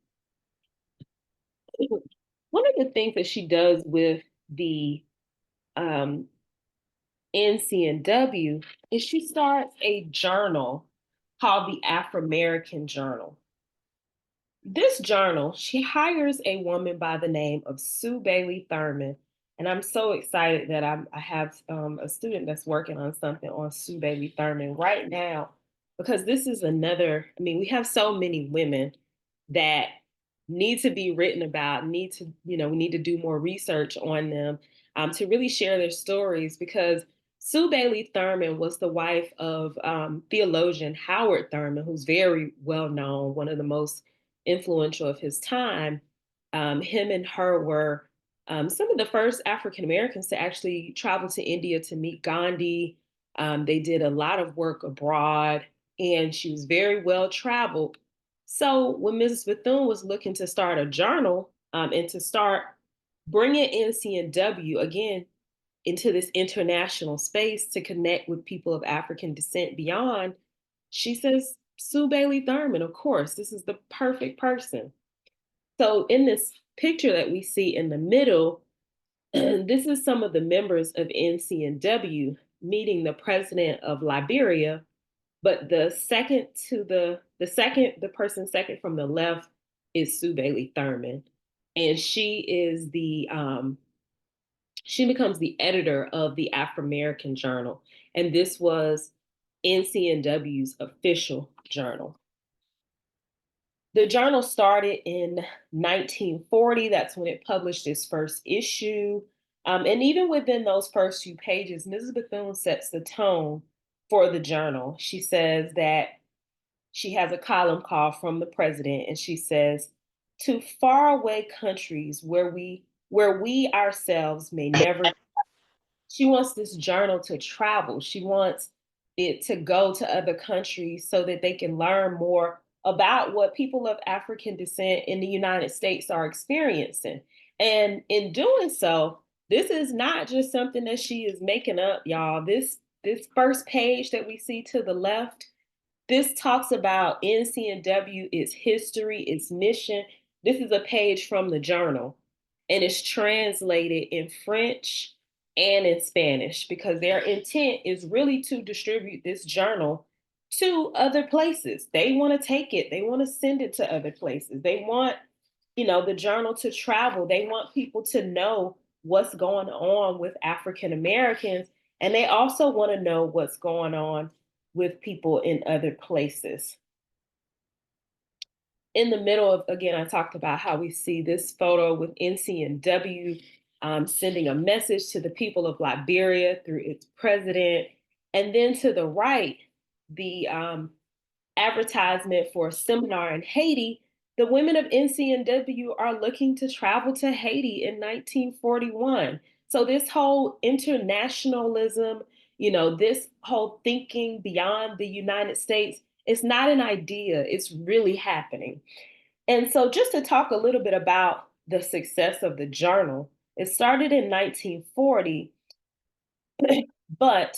One of the things that she does with the NCNW is she starts a journal called the Afro-American Journal. This journal, she hires a woman by the name of Sue Bailey Thurman. And I'm so excited that I have a student that's working on something on Sue Bailey Thurman right now, because this is another, I mean, we have so many women that need to be written about, we need to do more research on them to really share their stories, because Sue Bailey Thurman was the wife of theologian Howard Thurman, who's very well known, one of the most influential of his time. Him and her were some of the first African Americans to actually travel to India to meet Gandhi. They did a lot of work abroad, and she was very well traveled. So when Mrs. Bethune was looking to start a journal and to start bringing NCNW again into this international space to connect with people of African descent beyond, she says, Sue Bailey Thurman, of course, this is the perfect person. So in this picture that we see in the middle, this is some of the members of NCNW meeting the president of Liberia, but the person second from the left is Sue Bailey Thurman, and she becomes the editor of the Afro-American Journal, and this was NCNW's official journal. The journal started in 1940. That's when it published its first issue. And even within those first few pages, Mrs. Bethune sets the tone for the journal. She says that she has a column called From the President, and she says, to faraway countries where we ourselves may never. She wants this journal to travel. She wants it to go to other countries so that they can learn more about what people of African descent in the United States are experiencing. And in doing so, this is not just something that she is making up, y'all. This first page that we see to the left, this talks about NCNW, its history, its mission. This is a page from the journal, and it's translated in French and in Spanish, because their intent is really to distribute this journal to other places. They want to take it. They want to send it to other places. They want, the journal to travel. They want people to know what's going on with African Americans. And they also want to know what's going on with people in other places. In the middle of, again, I talked about how we see this photo with NCNW sending a message to the people of Liberia through its president. And then to the right, the advertisement for a seminar in Haiti. The women of NCNW are looking to travel to Haiti in 1941. So this whole internationalism, this whole thinking beyond the United States, it's not an idea, it's really happening. And so just to talk a little bit about the success of the journal, it started in 1940, but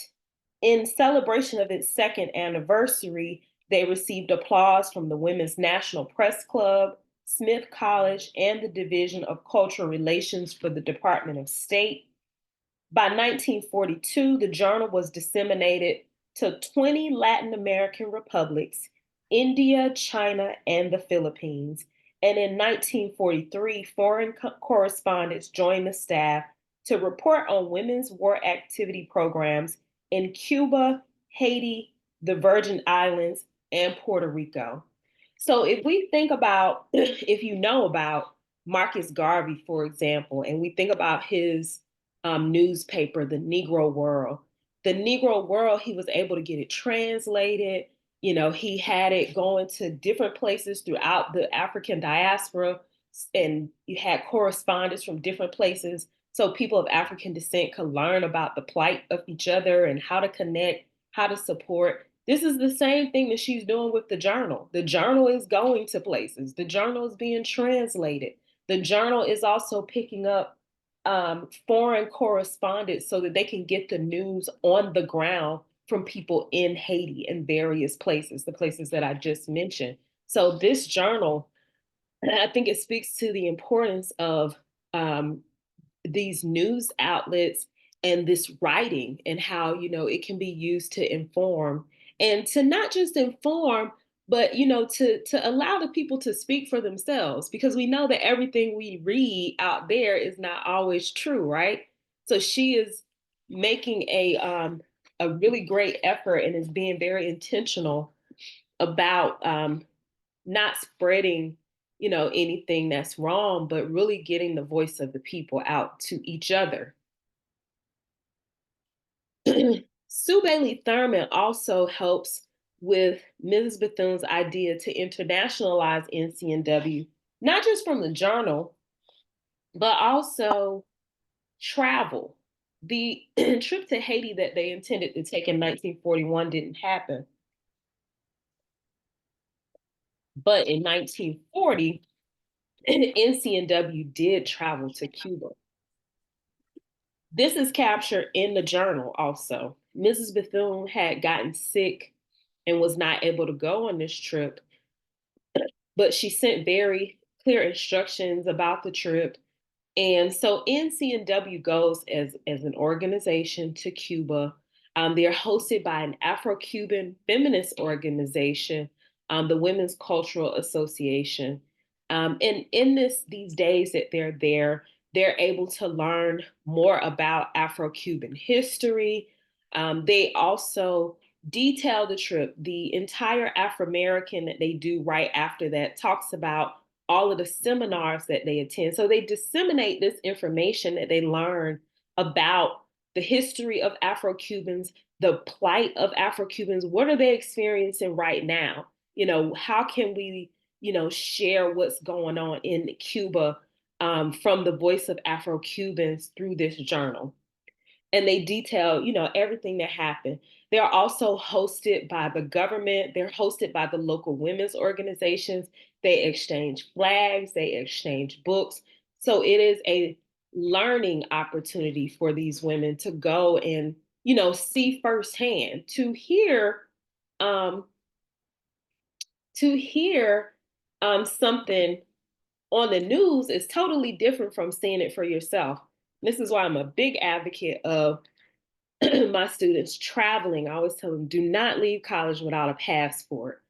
in celebration of its second anniversary, they received applause from the Women's National Press Club, Smith College, and the Division of Cultural Relations for the Department of State. By 1942, the journal was disseminated to 20 Latin American republics, India, China, and the Philippines. And in 1943, foreign correspondents joined the staff to report on women's war activity programs in Cuba, Haiti, the Virgin Islands, and Puerto Rico. So if we think about, if you know about Marcus Garvey, for example, and we think about his newspaper, The Negro World, the Negro world, he was able to get it translated. You know, he had it going to different places throughout the African diaspora, and you had correspondence from different places so people of African descent could learn about the plight of each other and how to connect, how to support. This is the same thing that she's doing with the journal. The journal is going to places. The journal is being translated. The journal is also picking up foreign correspondence so that they can get the news on the ground from people in Haiti and various places, the places that I just mentioned. So this journal, I think it speaks to the importance of these news outlets and this writing and how, you know, it can be used to inform and to not just inform, but, you know, to allow the people to speak for themselves, because we know that everything we read out there is not always true, right? So she is making a really great effort and is being very intentional about not spreading, you know, anything that's wrong, but really getting the voice of the people out to each other. Sue Bailey Thurman also helps with Mrs. Bethune's idea to internationalize NCNW, not just from the journal, but also travel. The trip to Haiti that they intended to take in 1941 didn't happen. But in 1940, NCNW did travel to Cuba. This is captured in the journal also. Mrs. Bethune had gotten sick and was not able to go on this trip, but she sent very clear instructions about the trip. And so NCNW goes as an organization to Cuba. They're hosted by an Afro-Cuban feminist organization, the Women's Cultural Association. And in these days that they're there, they're able to learn more about Afro-Cuban history. They also detail the trip. The entire Afro-American that they do right after that talks about all of the seminars that they attend. So they disseminate this information that they learn about the history of Afro-Cubans, the plight of Afro-Cubans. What are they experiencing right now? You know, how can we, you know, share what's going on in Cuba from the voice of Afro-Cubans through this journal? And they detail, you know, everything that happened. They're also hosted by the government. They're hosted by the local women's organizations. They exchange flags, they exchange books. So it is a learning opportunity for these women to go and, you know, see firsthand, to hear something on the news is totally different from seeing it for yourself. This is why I'm a big advocate of my students traveling. I always tell them, do not leave college without a passport,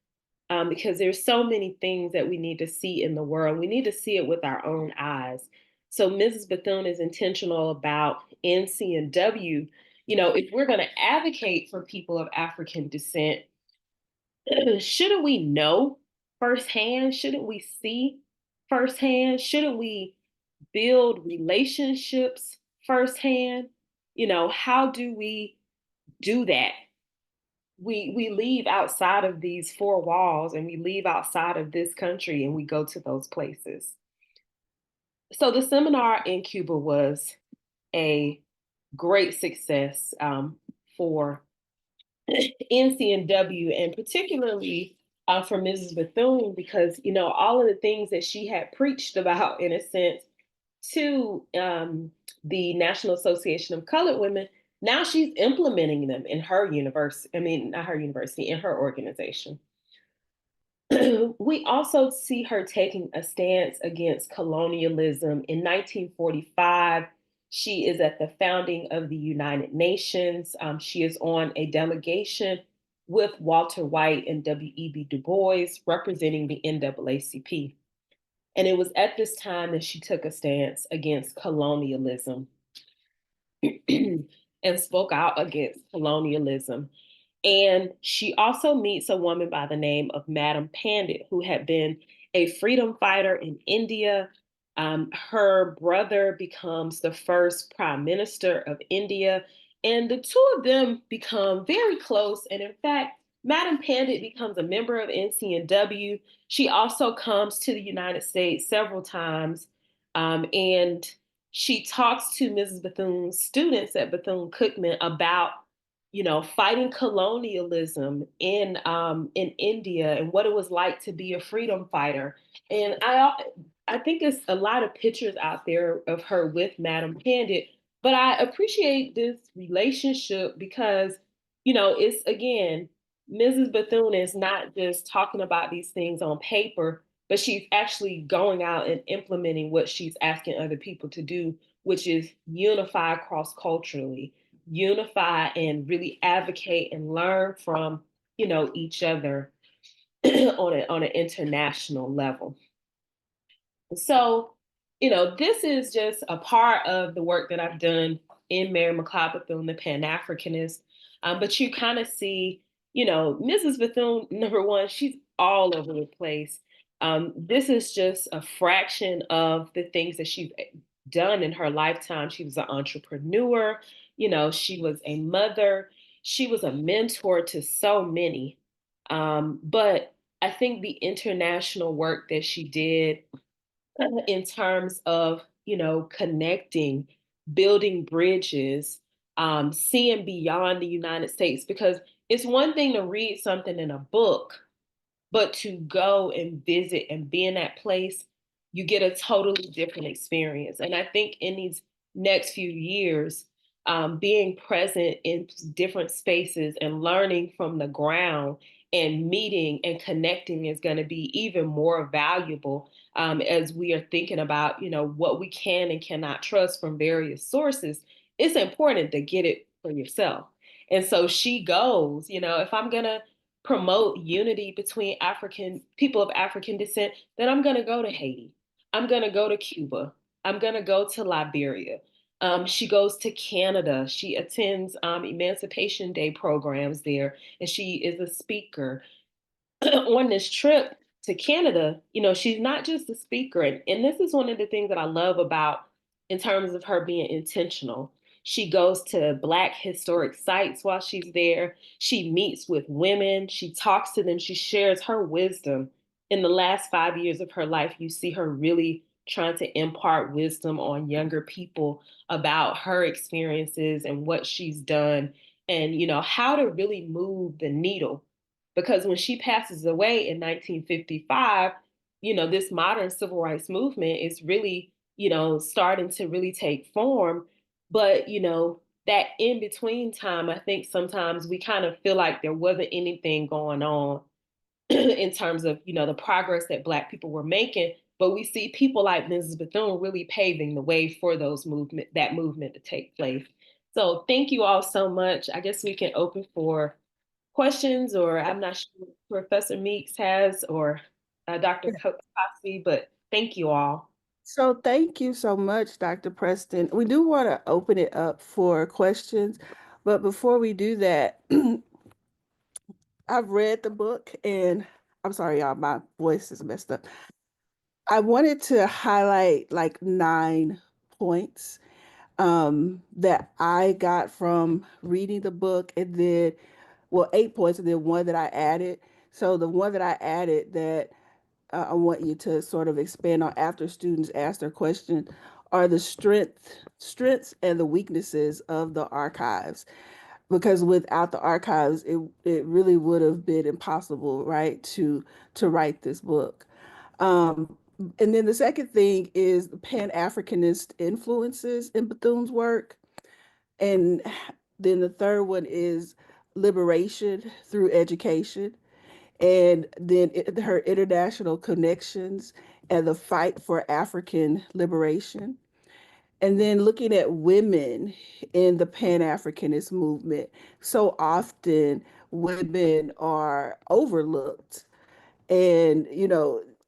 because there's so many things that we need to see in the world. We need to see it with our own eyes. So Mrs. Bethune is intentional about NCNW. You know, if we're going to advocate for people of African descent, shouldn't we know firsthand? Shouldn't we see firsthand? Shouldn't we build relationships firsthand? You know, how do we do that? We leave outside of these four walls and we leave outside of this country and we go to those places. So the seminar in Cuba was a great success for NCNW, and particularly for Mrs. Bethune, because, you know, all of the things that she had preached about, in a sense, to the National Association of Colored Women, now she's implementing them in her university. I mean, not her university, in her organization. We also see her taking a stance against colonialism. In 1945, she is at the founding of the United Nations. She is on a delegation with Walter White and W.E.B. Du Bois representing the NAACP. And it was at this time that she took a stance against colonialism and spoke out against colonialism. And she also meets a woman by the name of Madam Pandit, who had been a freedom fighter in India. Her brother becomes the first prime minister of India. And the two of them become very close. And in fact, Madam Pandit becomes a member of NCNW. She also comes to the United States several times. And she talks to Mrs. Bethune's students at Bethune-Cookman about, fighting colonialism in India and what it was like to be a freedom fighter. And I think it's a lot of pictures out there of her with Madam Pandit, but I appreciate this relationship because, it's again, Mrs. Bethune is not just talking about these things on paper, but she's actually going out and implementing what she's asking other people to do, which is unify cross culturally, unify and really advocate and learn from, each other on an international level. So, this is just a part of the work that I've done in Mary McCleod Bethune, the Pan-Africanist. But you kind of see, Mrs. Bethune, number one, she's all over the place. This is just a fraction of the things that she's done in her lifetime. She was an entrepreneur, she was a mother, she was a mentor to so many. But I think the international work that she did in terms of, connecting, building bridges, seeing beyond the United States, because it's one thing to read something in a book, but to go and visit and be in that place, you get a totally different experience. And I think in these next few years, being present in different spaces and learning from the ground and meeting and connecting is going to be even more valuable as we are thinking about, what we can and cannot trust from various sources. It's important to get it for yourself. And so she goes, if I'm going to promote unity between African people of African descent, then I'm going to go to Haiti. I'm going to go to Cuba. I'm going to go to Liberia. She goes to Canada. She attends Emancipation Day programs there, and she is a speaker. On this trip to Canada, she's not just a speaker. And this is one of the things that I love about in terms of her being intentional. She goes to Black historic sites while she's there. She meets with women. She talks to them. She shares her wisdom. In the last 5 years of her life, you see her really trying to impart wisdom on younger people about her experiences and what she's done and, how to really move the needle. Because when she passes away in 1955, this modern civil rights movement is really, starting to really take form. But, that in between time, I think sometimes we kind of feel like there wasn't anything going on in terms of, the progress that Black people were making. But we see people like Mrs. Bethune really paving the way for that movement to take place. So thank you all so much. I guess we can open for questions, or I'm not sure what Professor Meeks has or Dr. Kossie, but thank you all. So thank you so much, Dr. Preston. We do want to open it up for questions, but before we do that, I've read the book and I'm sorry, y'all, my voice is messed up. I wanted to highlight like 9 points that I got from reading the book, and then, 8 points, and then one that I added. So the one that I added that I want you to sort of expand on after students ask their question are the strengths and the weaknesses of the archives. Because without the archives, it really would have been impossible, right, to write this book. And then the second thing is the Pan-Africanist influences in Bethune's work. And then the third one is liberation through education. And then her international connections and the fight for African liberation. And then looking at women in the Pan-Africanist movement. So often women are overlooked and,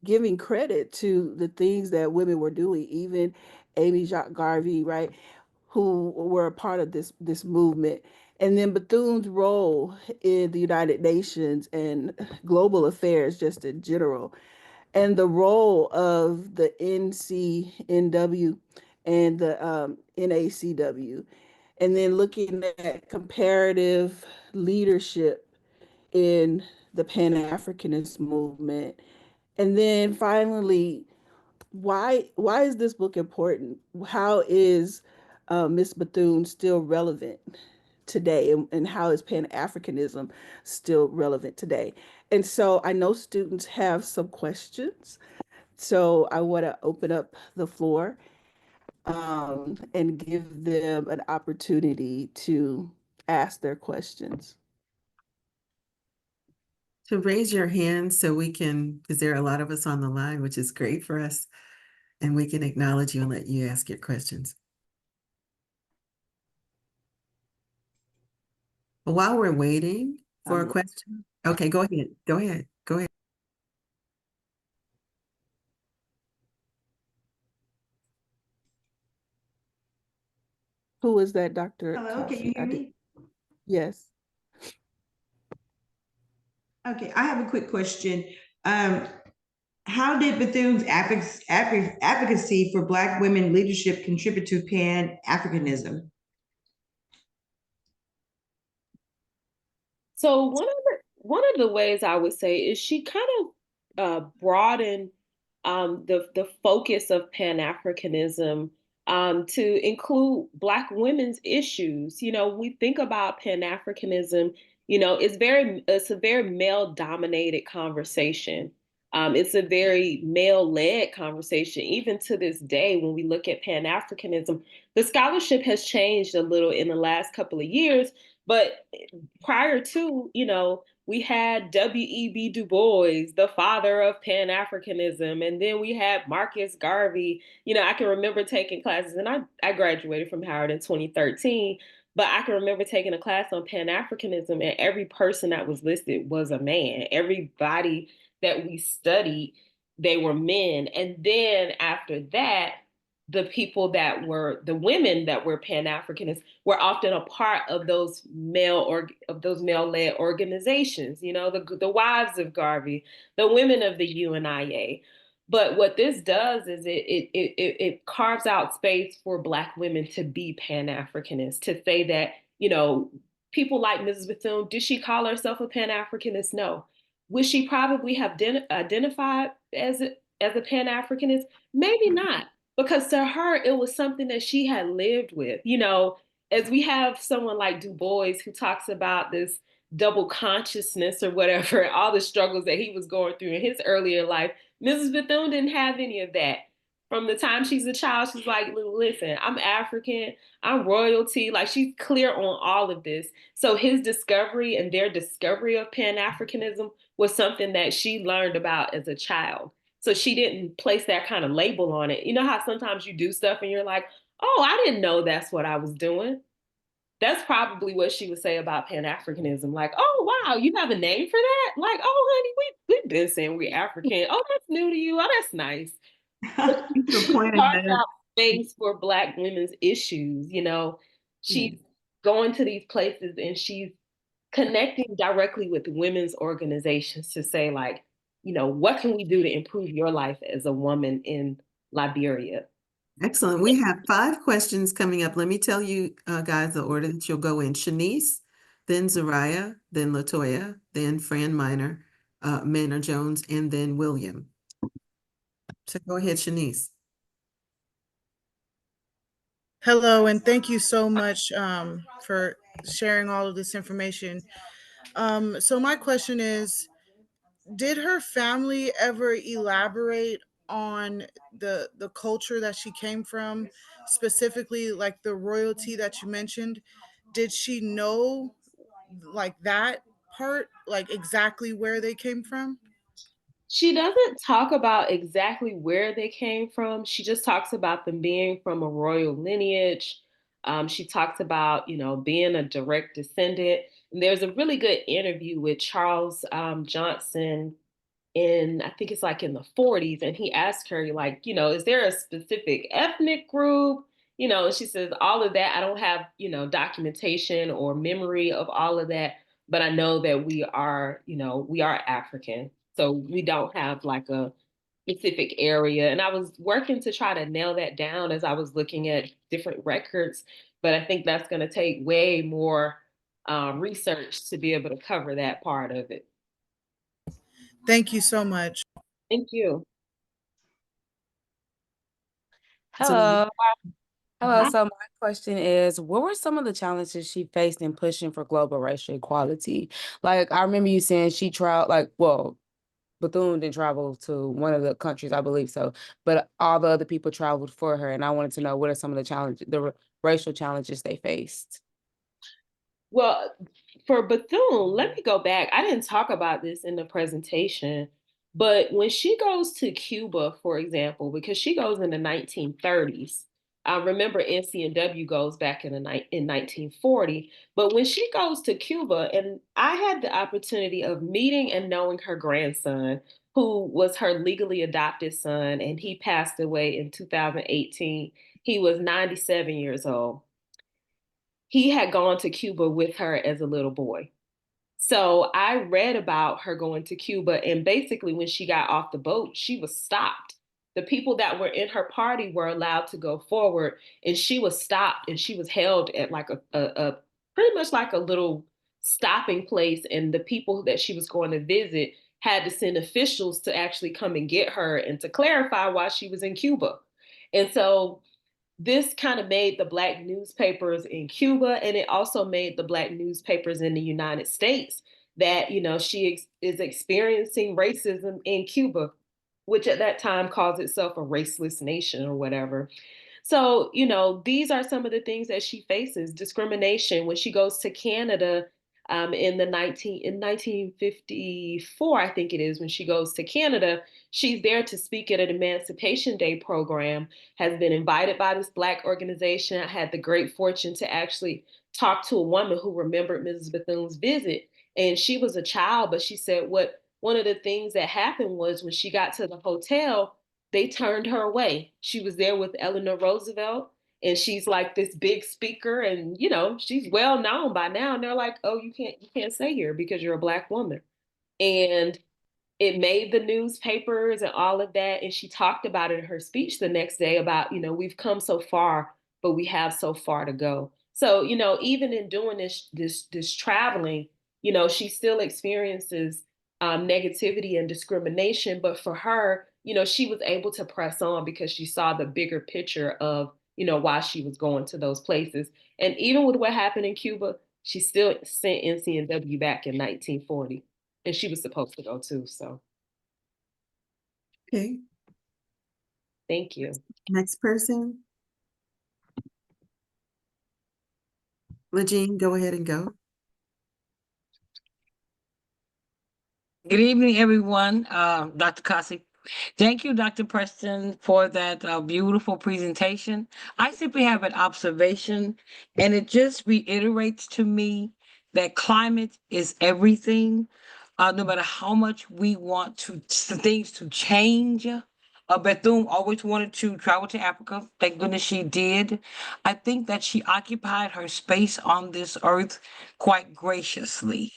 giving credit to the things that women were doing, even Amy Jacques Garvey, right, who were a part of this movement. And then Bethune's role in the United Nations and global affairs just in general, and the role of the NCNW and the NACW, and then looking at comparative leadership in the Pan-Africanist movement. And then finally, why is this book important? How is Miss Bethune still relevant today, and how is Pan-Africanism still relevant today? And so I know students have some questions, so I want to open up the floor and give them an opportunity to ask their questions. So raise your hand so we can, because there are a lot of us on the line, which is great for us, and we can acknowledge you and let you ask your questions. But while we're waiting for a question, okay, go ahead, go ahead, go ahead. Who is that, Dr. Hello, can you hear me? Yes. Okay, I have a quick question. How did Bethune's advocacy for Black women leadership contribute to Pan-Africanism? So one of the ways I would say is she kind of broadened the focus of Pan-Africanism to include Black women's issues. You know, we think about Pan-Africanism, you know, it's a very male-dominated conversation. It's a very male-led conversation. Even to this day, when we look at Pan-Africanism, the scholarship has changed a little in the last couple of years, but prior to, you know, we had W.E.B. Du Bois, the father of Pan-Africanism, and then we had Marcus Garvey. You know, I can remember taking classes, and I graduated from Howard in 2013, but I can remember taking a class on Pan-Africanism, and every person that was listed was a man. Everybody that we studied, they were men. And then after that, the people that were the women that were Pan-Africanists were often a part of those male-led organizations, you know, the wives of Garvey, the women of the UNIA. But what this does is it carves out space for Black women to be Pan-Africanists, to say that, you know, people like Mrs. Bethune, did she call herself a Pan-Africanist? No. Would she probably have identified as a Pan-Africanist? Maybe not. Because to her, it was something that she had lived with. You know, as we have someone like Du Bois who talks about this double consciousness or whatever, all the struggles that he was going through in his earlier life, Mrs. Bethune didn't have any of that. From the time she's a child, she's like, listen, I'm African, I'm royalty. Like, she's clear on all of this. So his discovery and their discovery of Pan-Africanism was something that she learned about as a child. So she didn't place that kind of label on it. You know how sometimes you do stuff and you're like, oh, I didn't know that's what I was doing. That's probably what she would say about Pan-Africanism. Like, oh, wow, you have a name for that? Like, oh, honey, we've been saying we're African. Oh, that's new to you. Oh, that's nice. Carves out space for Black women's issues, you know. She's going to these places and she's connecting directly with women's organizations to say, like, you know, what can we do to improve your life as a woman in Liberia? Excellent. We have 5 questions coming up. Let me tell you, guys, the order that you'll go in. Shanice, then Zariah, then Latoya, then Fran Minor, Maynard Jones, and then William. So go ahead, Shanice. Hello, and thank you so much for sharing all of this information. So my question is, did her family ever elaborate on the culture that she came from, specifically like the royalty that you mentioned? Did she know like that part, like exactly where they came from? She doesn't talk about exactly where they came from. She just talks about them being from a royal lineage. She talks about, you know, being a direct descendant. And there's a really good interview with Charles Johnson in, I think it's like in the 40s. And he asked her, like, you know, is there a specific ethnic group? You know, and she says, all of that, I don't have, you know, documentation or memory of all of that, but I know that we are, you know, we are African. So we don't have like a specific area. And I was working to try to nail that down as I was looking at different records. But I think that's going to take way more research to be able to cover that part of it. Thank you so much. Thank you. Hello. Hello. So my question is, what were some of the challenges she faced in pushing for global racial equality? Like, I remember you saying she traveled, like, well, Bethune didn't travel to one of the countries, I believe so, but all the other people traveled for her. And I wanted to know, what are some of the challenges, racial challenges they faced? Well, for Bethune, let me go back. I didn't talk about this in the presentation, but when she goes to Cuba, for example, because she goes in the 1930s, I remember NCNW goes back in 1940, but when she goes to Cuba, and I had the opportunity of meeting and knowing her grandson, who was her legally adopted son, and he passed away in 2018. He was 97 years old. He had gone to Cuba with her as a little boy. So I read about her going to Cuba, and basically when she got off the boat, she was stopped. The people that were in her party were allowed to go forward, and she was stopped, and she was held at like a pretty much like a little stopping place, and the people that she was going to visit had to send officials to actually come and get her and to clarify why she was in Cuba. And so this kind of made the Black newspapers in Cuba, and it also made the Black newspapers in the United States that, you know, she is experiencing racism in Cuba, which at that time calls itself a raceless nation or whatever. So, you know, these are some of the things that she faces. Discrimination when she goes to Canada in 1954, I think it is, when she goes to Canada. She's there to speak at an Emancipation Day program, has been invited by this Black organization. I had the great fortune to actually talk to a woman who remembered Mrs. Bethune's visit. And she was a child, but she said one of the things that happened was when she got to the hotel, they turned her away. She was there with Eleanor Roosevelt, and she's like this big speaker, and you know, she's well known by now. And they're like, "Oh, you can't stay here because you're a Black woman." And it made the newspapers and all of that. And she talked about it in her speech the next day about, you know, we've come so far, but we have so far to go. So, you know, even in doing this traveling, you know, she still experiences negativity and discrimination. But for her, you know, she was able to press on because she saw the bigger picture of, you know, why she was going to those places. And even with what happened in Cuba, she still sent NCNW back in 1940. And she was supposed to go too, so. Okay. Thank you. Next person. Legine, go ahead and go. Good evening, everyone. Dr. Kossie. Thank you, Dr. Preston, for that beautiful presentation. I simply have an observation, and it just reiterates to me that climate is everything. No matter how much we want things to change. Bethune always wanted to travel to Africa. Thank goodness she did. I think that she occupied her space on this earth quite graciously.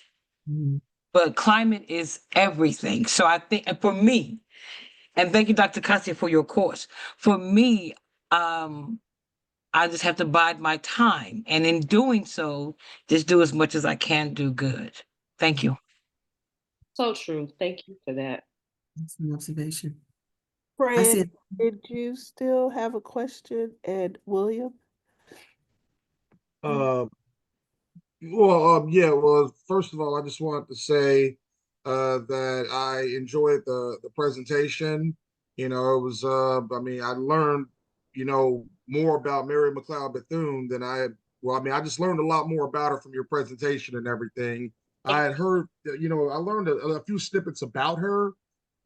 But climate is everything. So I think, and for me, and thank you, Dr. Kossie, for your course. For me, I just have to bide my time. And in doing so, just do as much as I can do good. Thank you. So true. Thank you for that. That's an observation. Fred, did you still have a question? And William? Yeah, well, first of all, I just wanted to say that I enjoyed the presentation. You know, it was I mean, I learned, you know, more about Mary McCleod Bethune than I had. Well, I mean, I just learned a lot more about her from your presentation and everything. I had heard, you know, I learned a few snippets about her,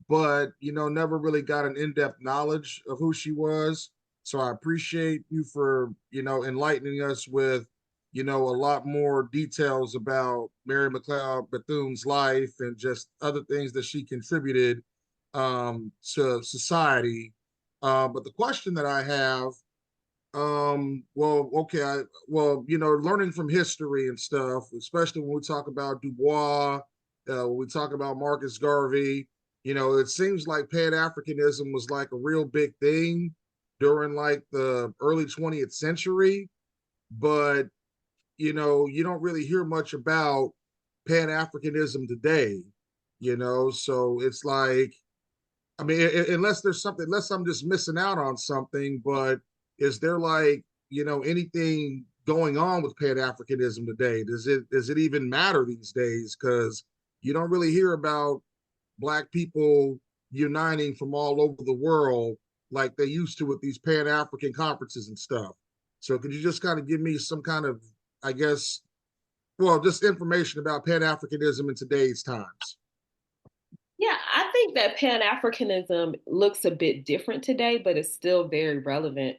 but you know, never really got an in-depth knowledge of who she was. So I appreciate you for, you know, enlightening us with, you know, a lot more details about Mary McCleod Bethune's life and just other things that she contributed to society. But the question that I have, well, you know, learning from history and stuff, especially when we talk about Du Bois, when we talk about Marcus Garvey, you know, it seems like Pan-Africanism was like a real big thing during like the early 20th century. but you know, you don't really hear much about Pan-Africanism today, you know, so it's like, I mean, unless there's something, unless I'm just missing out on something, but is there like, you know, anything going on with Pan-Africanism today? Does it even matter these days? Because you don't really hear about Black people uniting from all over the world like they used to with these Pan-African conferences and stuff. So could you just kind of give me some kind of, I guess, well, just information about Pan-Africanism in today's times? Yeah, I think that Pan-Africanism looks a bit different today, but it's still very relevant.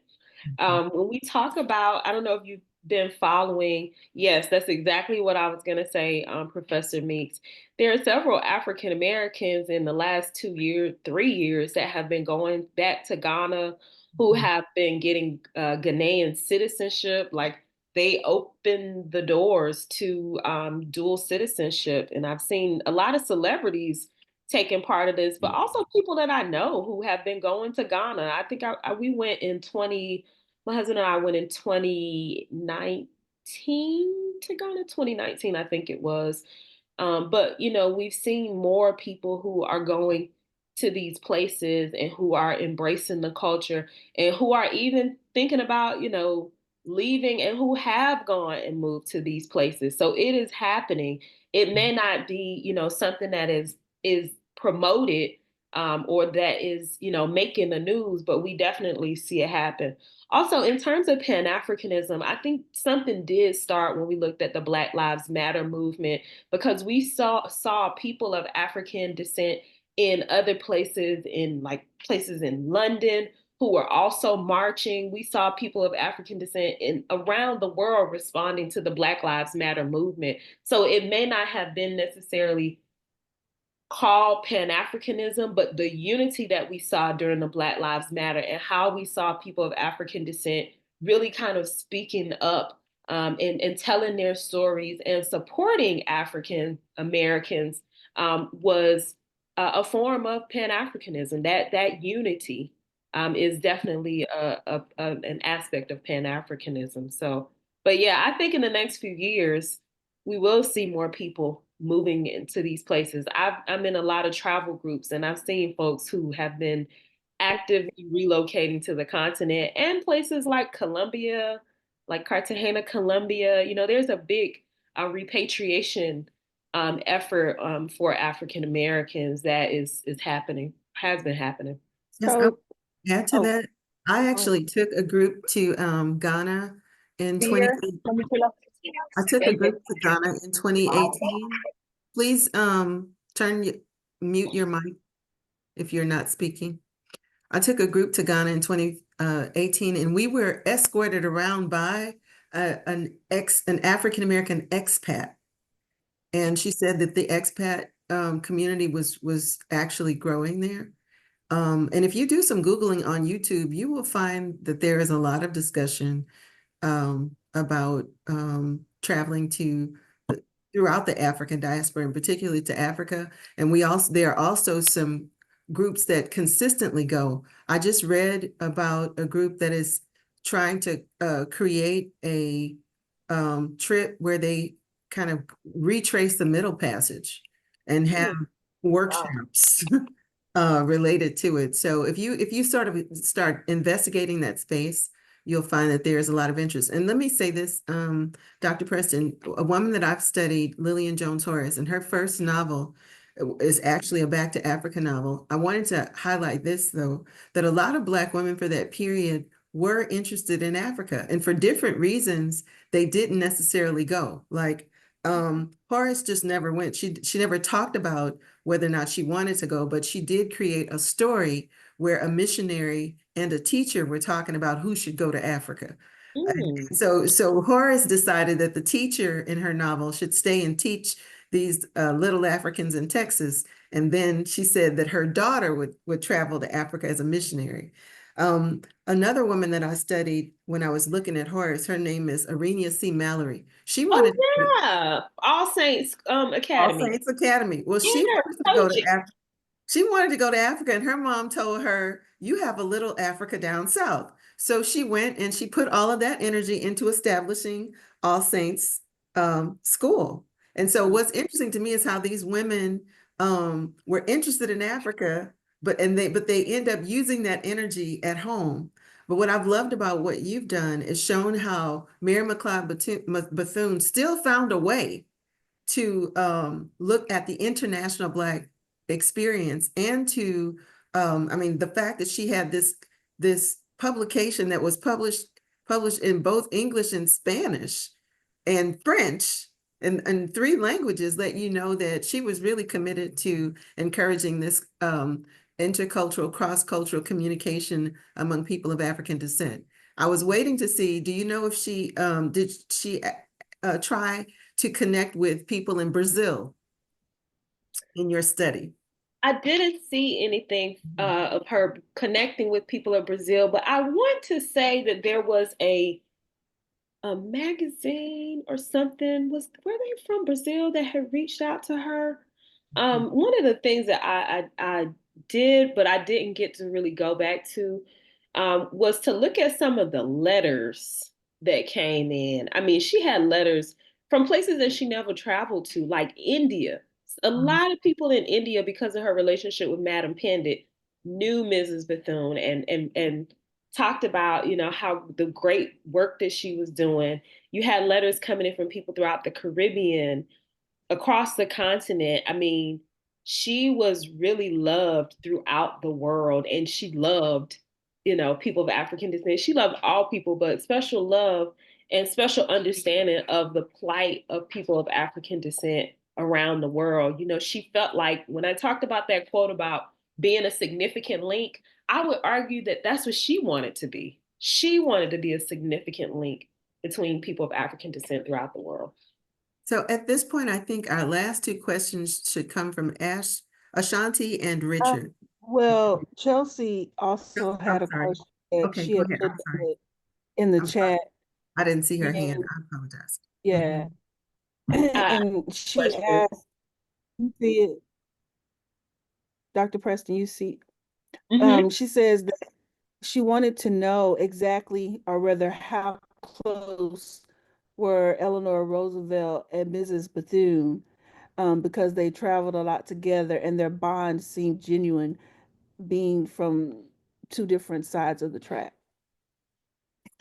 When we talk about, I don't know if you've been following, yes, that's exactly what I was going to say, Professor Meeks. There are several African Americans in the last 2 years, 3 years that have been going back to Ghana, who have been getting Ghanaian citizenship. Like they opened the doors to dual citizenship. And I've seen a lot of celebrities taking part of this, but also people that I know who have been going to Ghana. I think we went in my husband and I went in 2019 to Ghana, 2019, I think it was. But, you know, we've seen more people who are going to these places and who are embracing the culture and who are even thinking about, you know, leaving and who have gone and moved to these places. So it is happening. It may not be, you know, something that is promoted or that is, you know, making the news, but we definitely see it happen. Also, in terms of Pan-Africanism, I think something did start when we looked at the Black Lives Matter movement, because we saw people of African descent in other places, in like places in London, who were also marching. We saw people of African descent in around the world responding to the Black Lives Matter movement. So it may not have been necessarily called Pan-Africanism, but the unity that we saw during the Black Lives Matter and how we saw people of African descent really kind of speaking up and telling their stories and supporting African Americans was a form of Pan-Africanism. That unity is definitely an aspect of Pan-Africanism. So, but yeah, I think in the next few years, we will see more people moving into these places. I'm in a lot of travel groups, and I've seen folks who have been actively relocating to the continent and places like Colombia, like Cartagena, Colombia. You know, there's a big repatriation effort for African Americans that is happening, has been happening. Yes, So, add to that, I actually took a group to Ghana in 2018. I took a group to Ghana in 2018. Please mute your mic if you're not speaking. I took a group to Ghana in 2018, and we were escorted around by an African-American expat. And she said that the expat community was actually growing there. And if you do some Googling on YouTube, you will find that there is a lot of discussion about traveling throughout the African diaspora, and particularly to Africa. And there are also some groups that consistently go. I just read about a group that is trying to create a trip where they kind of retrace the Middle Passage and have workshops related to it. So if you sort of start investigating that space, you'll find that there's a lot of interest. And let me say this, Dr. Preston, a woman that I've studied, Lillian Jones Horace, and her first novel is actually a Back to Africa novel. I wanted to highlight this, though, that a lot of Black women for that period were interested in Africa. And for different reasons, they didn't necessarily go. Like Horace just never went. She never talked about whether or not she wanted to go, but she did create a story where a missionary and a teacher were talking about who should go to Africa. So Horace decided that the teacher in her novel should stay and teach these little Africans in Texas. And then she said that her daughter would travel to Africa as a missionary. Another woman that I studied when I was looking at Horace, her name is Arenia C. Mallory. She wanted All Saints Academy. All Saints Academy. Well, she wanted to go to Africa, and her mom told her, "You have a little Africa down south." So she went and she put all of that energy into establishing All Saints School. And so what's interesting to me is how these women were interested in Africa, but they end up using that energy at home. But what I've loved about what you've done is shown how Mary McCleod Bethune still found a way to look at the international Black experience and to, I mean, the fact that she had this publication that was published in both English and Spanish and French and 3 languages, let you know that she was really committed to encouraging this intercultural, cross-cultural communication among people of African descent. I was waiting to see, do you know if she, did she try to connect with people in Brazil in your study? I didn't see anything of her connecting with people of Brazil, but I want to say that there was a magazine or something. Were they from Brazil that had reached out to her? One of the things that I did, but I didn't get to really go back to, was to look at some of the letters that came in. I mean, she had letters from places that she never traveled to, like India. A lot of people in India, because of her relationship with Madame Pendit, knew Mrs. Bethune and talked about, you know, how the great work that she was doing. You had letters coming in from people throughout the Caribbean, across the continent. I mean, she was really loved throughout the world, and she loved, you know, people of African descent. She loved all people, but special love and special understanding of the plight of people of African descent around the world. You know, she felt like, when I talked about that quote about being a significant link, I would argue that that's what she wanted to be. She wanted to be a significant link between people of African descent throughout the world. So at this point, I think our last 2 questions should come from Ashanti and Richard. Well, Chelsea also had a question that Okay, she go had ahead. put in the chat. I didn't see her hand. I apologize. Yeah. And she asked, you see it, Dr. Preston, you see, she says that she wanted to know exactly, or rather how close were Eleanor Roosevelt and Mrs. Bethune, because they traveled a lot together and their bond seemed genuine, being from 2 different sides of the track.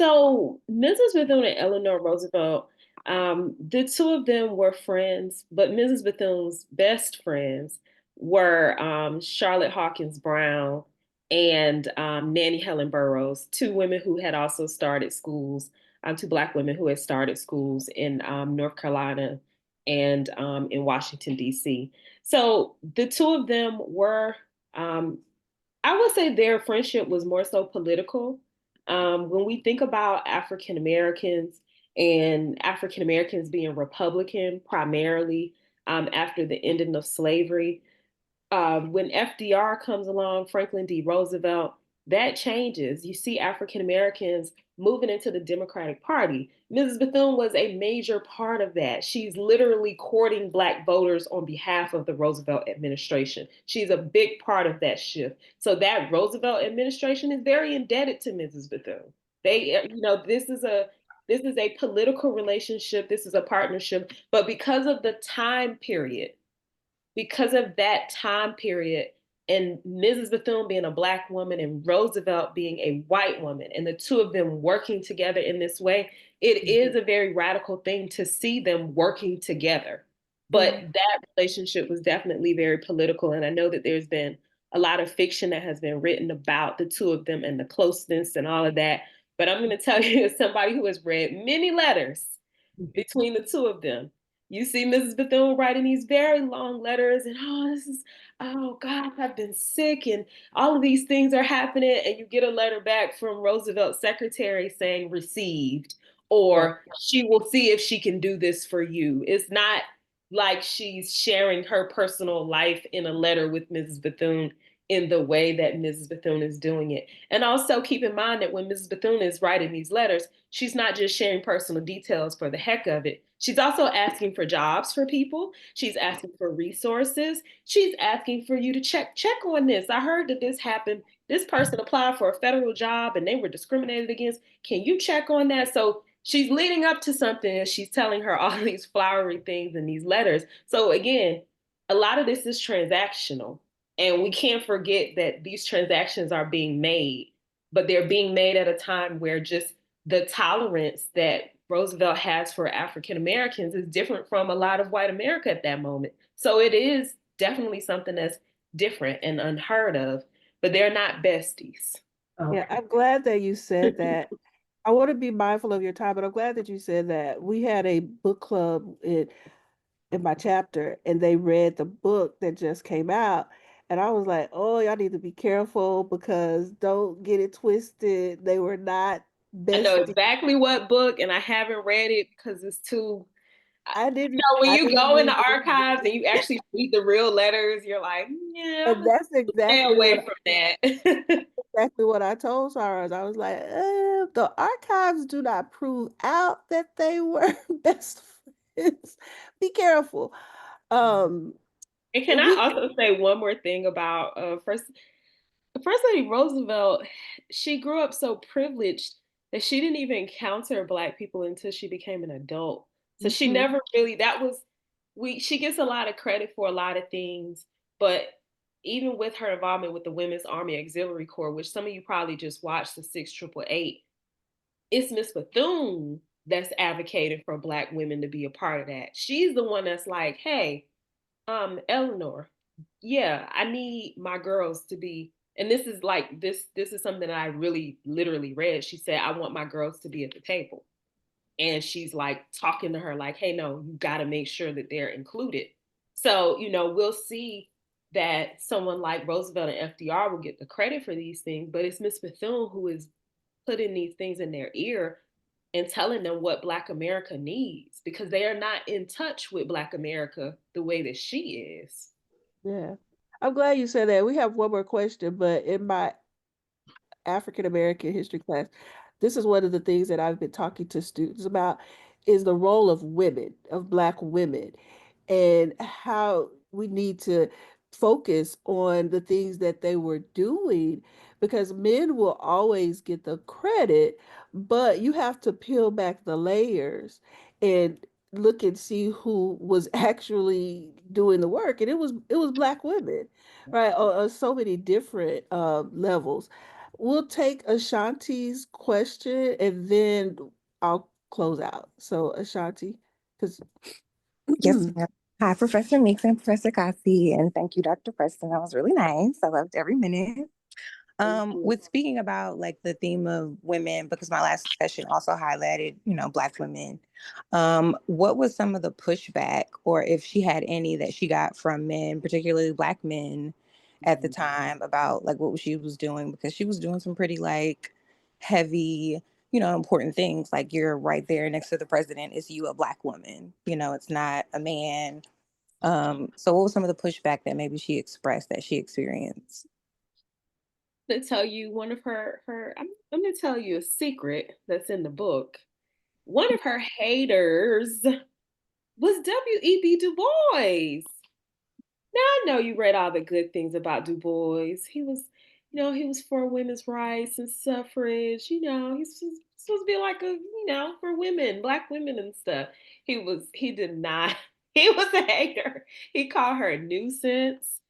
So Mrs. Bethune and Eleanor Roosevelt, the 2 of them were friends, but Mrs. Bethune's best friends were Charlotte Hawkins Brown and Nannie Helen Burroughs, 2 women who had also started schools, 2 Black women who had started schools in North Carolina and in Washington, D.C. So the 2 of them were, I would say their friendship was more so political. When we think about African Americans and African Americans being Republican primarily after the ending of slavery, when FDR comes along, Franklin D. Roosevelt, that changes. You see African Americans moving into the Democratic Party. Mrs. Bethune was a major part of that. She's literally courting Black voters on behalf of the Roosevelt administration. She's a big part of that shift. So that Roosevelt administration is very indebted to Mrs. Bethune. They, you know, this is a political relationship. This is a partnership. But because of the time period, because of that time period, and Mrs. Bethune being a Black woman and Roosevelt being a white woman, and the 2 of them working together in this way, it is a very radical thing to see them working together. But that relationship was definitely very political. And I know that there's been a lot of fiction that has been written about the 2 of them and the closeness and all of that. But I'm going to tell you, as somebody who has read many letters between the 2 of them, you see Mrs. Bethune writing these very long letters and, oh God, I've been sick and all of these things are happening. And you get a letter back from Roosevelt's secretary saying received, or she will see if she can do this for you. It's not like she's sharing her personal life in a letter with Mrs. Bethune in the way that Mrs. Bethune is doing it. And also keep in mind that when Mrs. Bethune is writing these letters, she's not just sharing personal details for the heck of it. She's also asking for jobs for people. She's asking for resources. She's asking for you to check on this. I heard that this happened this person applied for a federal job and they were discriminated against. Can you check on that? So she's leading up to something and she's telling her all these flowery things in these letters. So again, a lot of this is transactional. And we can't forget that these transactions are being made, but they're being made at a time where just the tolerance that Roosevelt has for African Americans is different from a lot of white America at that moment. So it is definitely something that's different and unheard of, but they're not besties. Yeah, I'm glad that you said that. I want to be mindful of your time, but I'm glad that you said that. We had a book club in my chapter, and they read the book that just came out. And I was like, oh, y'all need to be careful because don't get it twisted. They were not I know besties. exactly what book, and I haven't read it because it's too. I didn't. So when I you didn't go in read the it. archives and you actually read the real letters, you're like, yeah, And that's stay exactly away what from that. exactly what I told Sarah. I was like, the archives do not prove out that they were best friends. Be careful. Um, And can I we also say one more thing about First Lady Roosevelt? She grew up so privileged that she didn't even encounter Black people until she became an adult. So she Mhm. never really, that was, she gets a lot of credit for a lot of things, but even with her involvement with the Women's Army Auxiliary Corps, which some of you probably just watched the 6888, it's Miss Bethune that's advocating for Black women to be a part of that. She's the one that's like, hey, Eleanor, yeah, I need my girls to be, and this is like this is something that I really literally read. She said, I want my girls to be at the table. And she's like talking to her like, hey, no, you got to make sure that they're included. So, we'll see that someone like Roosevelt and FDR will get the credit for these things, but it's Miss Bethune who is putting these things in their ear and telling them what Black America needs because they are not in touch with Black America the way that she is. Yeah. I'm glad you said that. We have one more question, but in my African American history class, this is one of the things that I've been talking to students about is the role of women, of Black women, and how we need to focus on the things that they were doing because men will always get the credit, but you have to peel back the layers and look and see who was actually doing the work. And it was Black women, right? On so many different levels. We'll take Ashanti's question and then I'll close out. So Ashanti, because Yes, ma'am. Hi, Professor Meeks and Professor Kossie, and thank you, Dr. Preston. That was really nice. I loved every minute. With speaking about like the theme of women, because my last session also highlighted, Black women. What was some of the pushback, or if she had any that she got from men, particularly Black men, at the time about like what she was doing? Because she was doing some pretty like heavy, important things. Like you're right there next to the president. Is you a Black woman? It's not a man. So what was some of the pushback that maybe she expressed that she experienced? To tell you one of I'm going to tell you a secret that's in the book. One of her haters was W.E.B. Du Bois. Now I know you read all the good things about Du Bois. He was for women's rights and suffrage. He's supposed to be like for women, Black women and stuff. He did not, he was a hater. He called her a nuisance.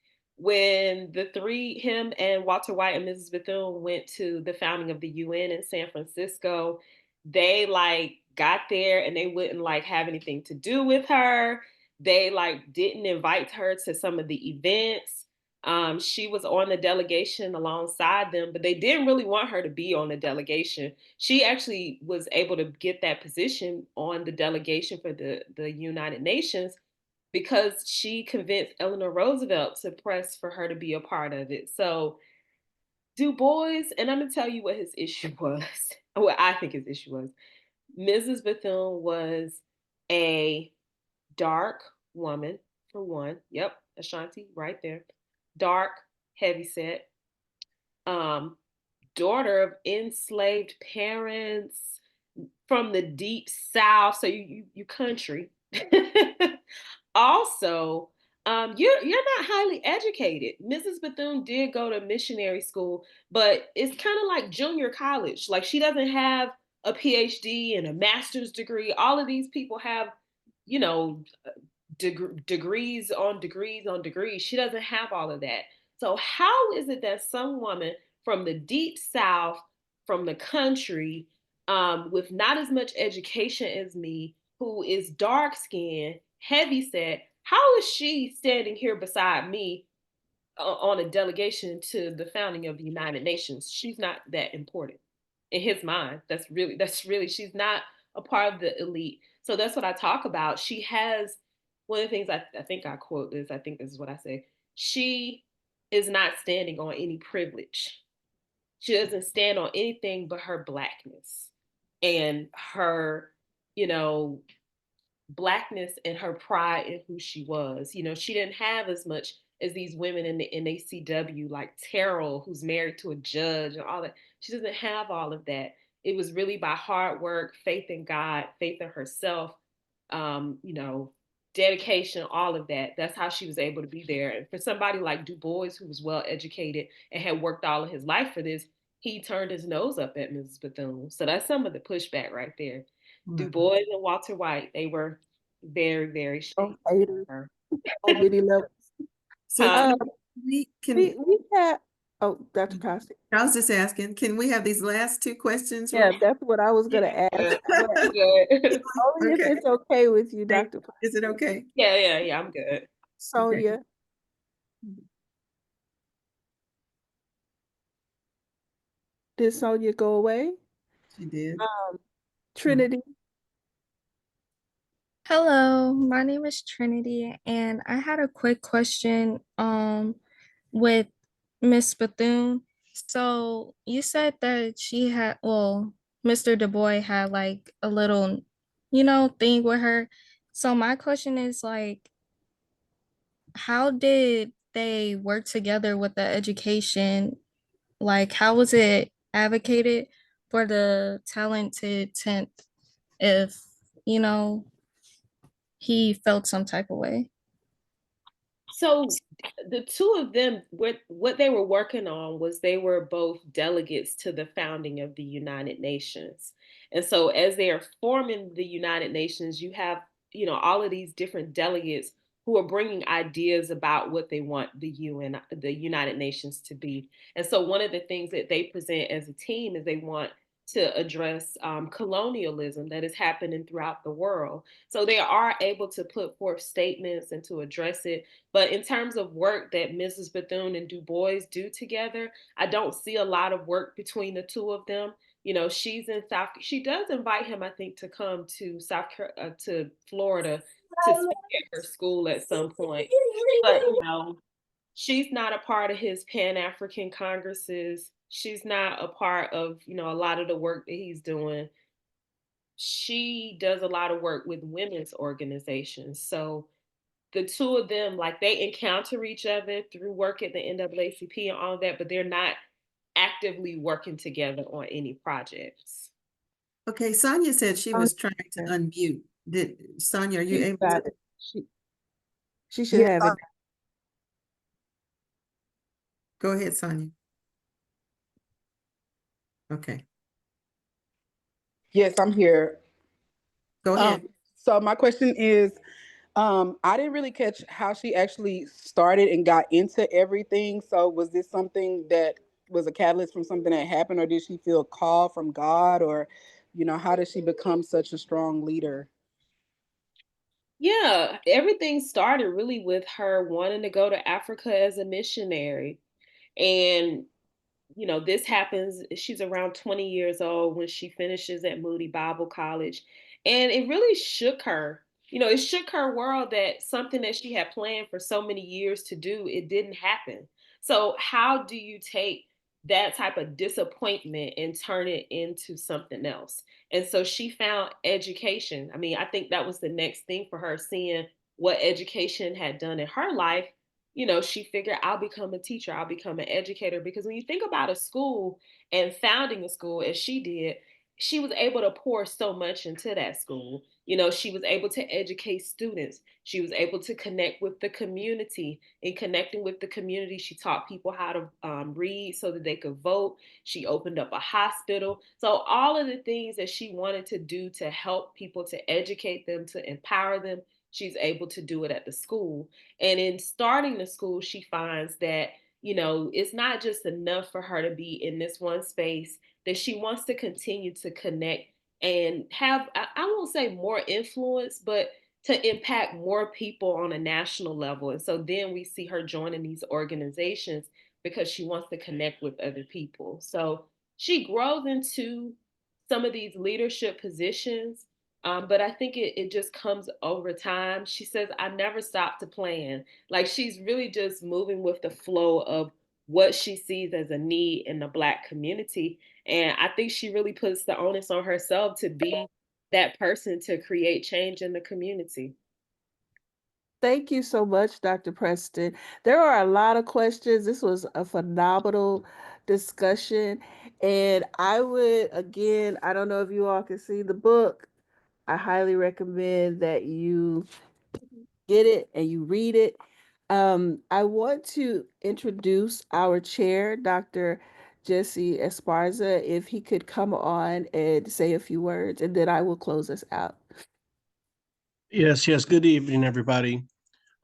When him and Walter White and Mrs. Bethune went to the founding of the UN in San Francisco, they like got there and they wouldn't like have anything to do with her. They like didn't invite her to some of the events. She was on the delegation alongside them, but they didn't really want her to be on the delegation. She actually was able to get that position on the delegation for the United Nations because she convinced Eleanor Roosevelt to press for her to be a part of it. So Du Bois, and I'm gonna tell you what his issue was, what I think his issue was. Mrs. Bethune was a dark woman, for one. Yep, Ashanti, right there. Dark, heavyset, daughter of enslaved parents from the deep South. So you country. Also, you're not highly educated. Mrs. Bethune did go to missionary school, but it's kind of like junior college. Like she doesn't have a PhD and a master's degree. All of these people have, you know, degrees on degrees on degrees. She doesn't have all of that. So how is it that some woman from the deep South, from the country, with not as much education as me, who is dark skinned, heavy set, how is she standing here beside me on a delegation to the founding of the United Nations? She's not that important in his mind. That's really she's not a part of the elite. So that's what I talk about. She has one of the things I think I quote this. I think this is what I say. She is not standing on any privilege. She doesn't stand on anything but her blackness and her, you know, blackness and her pride in who she was. You know, she didn't have as much as these women in the NACW, like Terrell, who's married to a judge and all that. She doesn't have all of that. It was really by hard work, faith in God, faith in herself, you know, dedication, all of that. That's how she was able to be there. And for somebody like Du Bois, who was well educated and had worked all of his life for this, he turned his nose up at Mrs. Bethune. So that's some of the pushback right there. Du Bois and Walter White, they were very, very strict. Already levels. So we had, oh, Dr. Kossie. I was just asking, can we have these last two questions? Yeah, that's what I was going to ask. Only if it's okay with you, Dr. Is it okay? Yeah, I'm good. Sonia. Okay. Did Sonia go away? She did. Trinity. Hello, my name is Trinity, and I had a quick question with Miss Bethune. So you said that she had, well, Mr. Du Bois had like a little, thing with her. So my question is like, how did they work together with the education? Like, how was it advocated for the talented 10th if, he felt some type of way? So the two of them, what they were working on was they were both delegates to the founding of the United Nations. And so as they are forming the United Nations, you have, all of these different delegates who are bringing ideas about what they want the United Nations to be. And so one of the things that they present as a team is they want to address colonialism that is happening throughout the world. So they are able to put forth statements and to address it. But in terms of work that Mrs. Bethune and Du Bois do together, I don't see a lot of work between the two of them. She's in South. She does invite him, I think, to come to to Florida to speak at her school at some point. But she's not a part of his Pan-African congresses. She's not a part of, a lot of the work that he's doing. She does a lot of work with women's organizations. So the two of them, like, they encounter each other through work at the NAACP and all of that, but they're not actively working together on any projects. Okay, Sonia said she was trying to unmute. Sonia, are you able to? She should have it. Go ahead, Sonia. Okay. Yes, I'm here. Go ahead. So my question is, I didn't really catch how she actually started and got into everything. So was this something that was a catalyst from something that happened, or did she feel called from God, or, how did she become such a strong leader? Yeah, everything started really with her wanting to go to Africa as a missionary. And, this happens, she's around 20 years old when she finishes at Moody Bible College. And it really shook her. It shook her world that something that she had planned for so many years to do, it didn't happen. So how do you take that type of disappointment and turn it into something else? And so she found education. I mean, I think that was the next thing for her, seeing what education had done in her life. She figured, I'll become a teacher, I'll become an educator. Because when you think about a school and founding a school, as she did, she was able to pour so much into that school. She was able to educate students. She was able to connect with the community. In connecting with the community, she taught people how to read so that they could vote. She opened up a hospital. So all of the things that she wanted to do to help people, to educate them, to empower them, she's able to do it at the school. And in starting the school, she finds that, it's not just enough for her to be in this one space, that she wants to continue to connect and have, I won't say more influence, but to impact more people on a national level. And so then we see her joining these organizations because she wants to connect with other people. So she grows into some of these leadership positions, but I think it just comes over time. She says, I never stopped to plan. Like, she's really just moving with the flow of what she sees as a need in the Black community. And I think she really puts the onus on herself to be that person to create change in the community. Thank you so much, Dr. Preston. There are a lot of questions. This was a phenomenal discussion. And I would, again, I don't know if you all can see the book. I highly recommend that you get it and you read it. I want to introduce our chair, Dr. Jesse Esparza, if he could come on and say a few words, and then I will close us out. Yes. Good evening, everybody.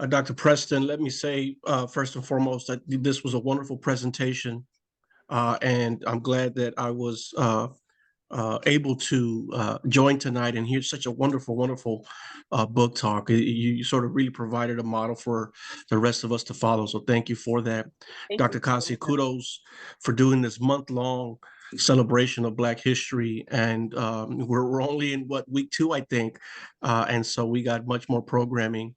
Dr. Preston, let me say first and foremost that this was a wonderful presentation, and I'm glad that I was able to join tonight and hear such a wonderful book talk. You sort of really provided a model for the rest of us to follow. So thank you for that. Dr. Kossie, kudos for doing this month-long celebration of Black history. And we're only in week 2, I think. And so we got much more programming.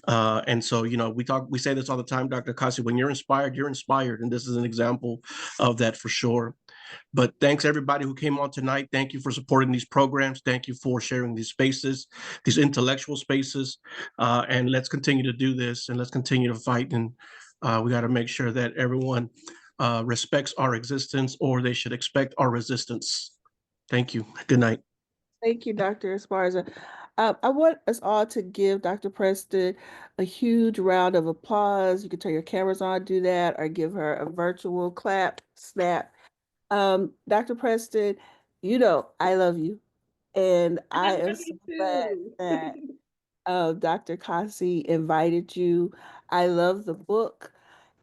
And so, we say this all the time, Dr. Kossie, when you're inspired, you're inspired. And this is an example of that for sure. But thanks everybody who came on tonight. Thank you for supporting these programs. Thank you for sharing these spaces, these intellectual spaces. And let's continue to do this, and let's continue to fight. And we got to make sure that everyone respects our existence, or they should expect our resistance. Thank you. Good night. Thank you, Dr. Esparza. I want us all to give Dr. Preston a huge round of applause. You can turn your cameras on, do that, or give her a virtual clap, snap. Dr. Preston, I love you. And I am so glad that Dr. Kossie invited you. I love the book.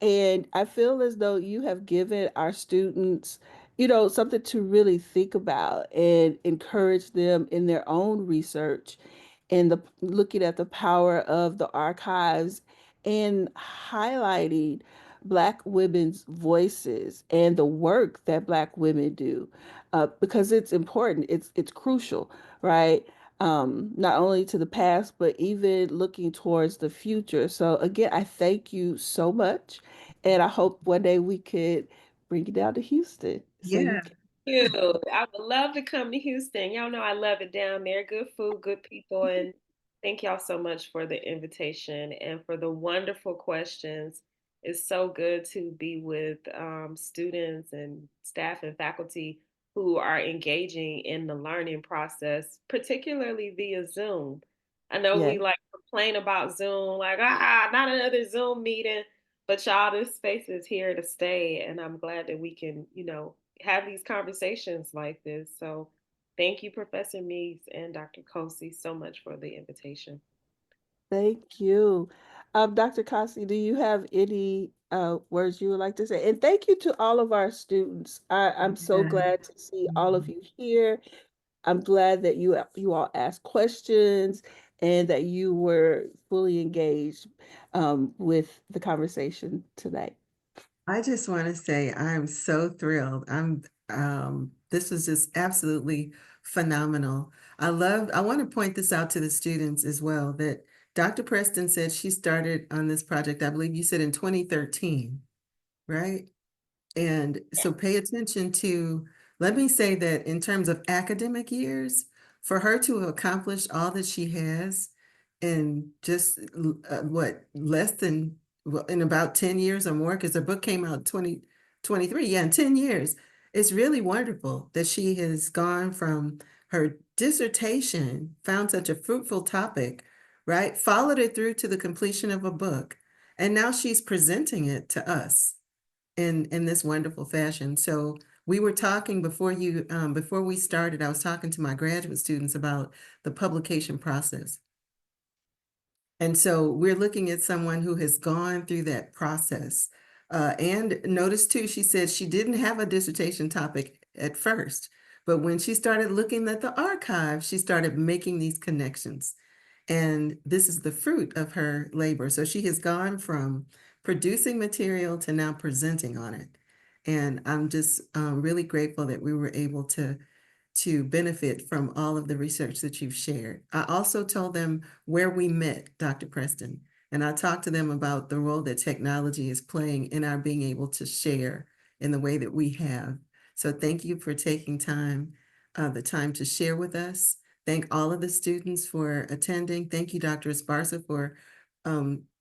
And I feel as though you have given our students, something to really think about and encourage them in their own research and looking at the power of the archives and highlighting Black women's voices and the work that Black women do, because it's important. It's crucial, right? Not only to the past, but even looking towards the future. So again, I thank you so much, and I hope one day we could bring you down to Houston. So Thank you. I would love to come to Houston. Y'all know I love it down there. Good food, good people, and thank y'all so much for the invitation and for the wonderful questions. It's so good to be with students and staff and faculty who are engaging in the learning process, particularly via Zoom. I know we complain about Zoom, like, not another Zoom meeting, but y'all, this space is here to stay. And I'm glad that we can, have these conversations like this. So thank you, Professor Meeks and Dr. Kossie, so much for the invitation. Thank you. Dr. Kossie, do you have any words you would like to say? And thank you to all of our students. I'm so glad to see all of you here. I'm glad that you all asked questions and that you were fully engaged with the conversation tonight. I just want to say I'm so thrilled. This was just absolutely phenomenal. I want to point this out to the students as well, that Dr. Preston said she started on this project, I believe you said in 2013, right? And so pay attention to, let me say that in terms of academic years, for her to accomplish all that she has in just less than, in about 10 years or more, because the book came out 2023, in 10 years. it's really wonderful that she has gone from her dissertation, found such a fruitful topic, right? Followed it through to the completion of a book. And now she's presenting it to us in this wonderful fashion. So we were talking before we started, I was talking to my graduate students about the publication process. And so we're looking at someone who has gone through that process. And notice too, she said she didn't have a dissertation topic at first, but when she started looking at the archive, she started making these connections. And this is the fruit of her labor. So she has gone from producing material to now presenting on it. And I'm just really grateful that we were able to benefit from all of the research that you've shared. I also told them where we met, Dr. Preston, and I talked to them about the role that technology is playing in our being able to share in the way that we have. So thank you for taking the time to share with us. Thank all of the students for attending. Thank you, Dr. Esparza, for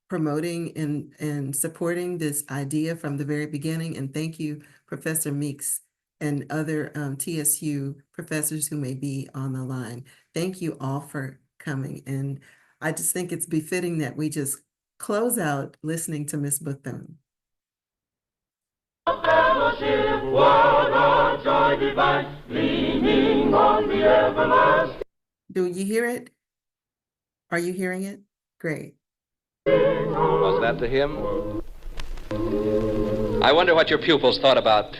promoting and supporting this idea from the very beginning. And thank you, Professor Meeks and other TSU professors who may be on the line. Thank you all for coming. And I just think it's befitting that we just close out listening to Miss Bethune. Fellowship, what a joy divine, leaning on the everlasting. Do you hear it? Are you hearing it? Great. Was that the hymn? I wonder what your pupils thought about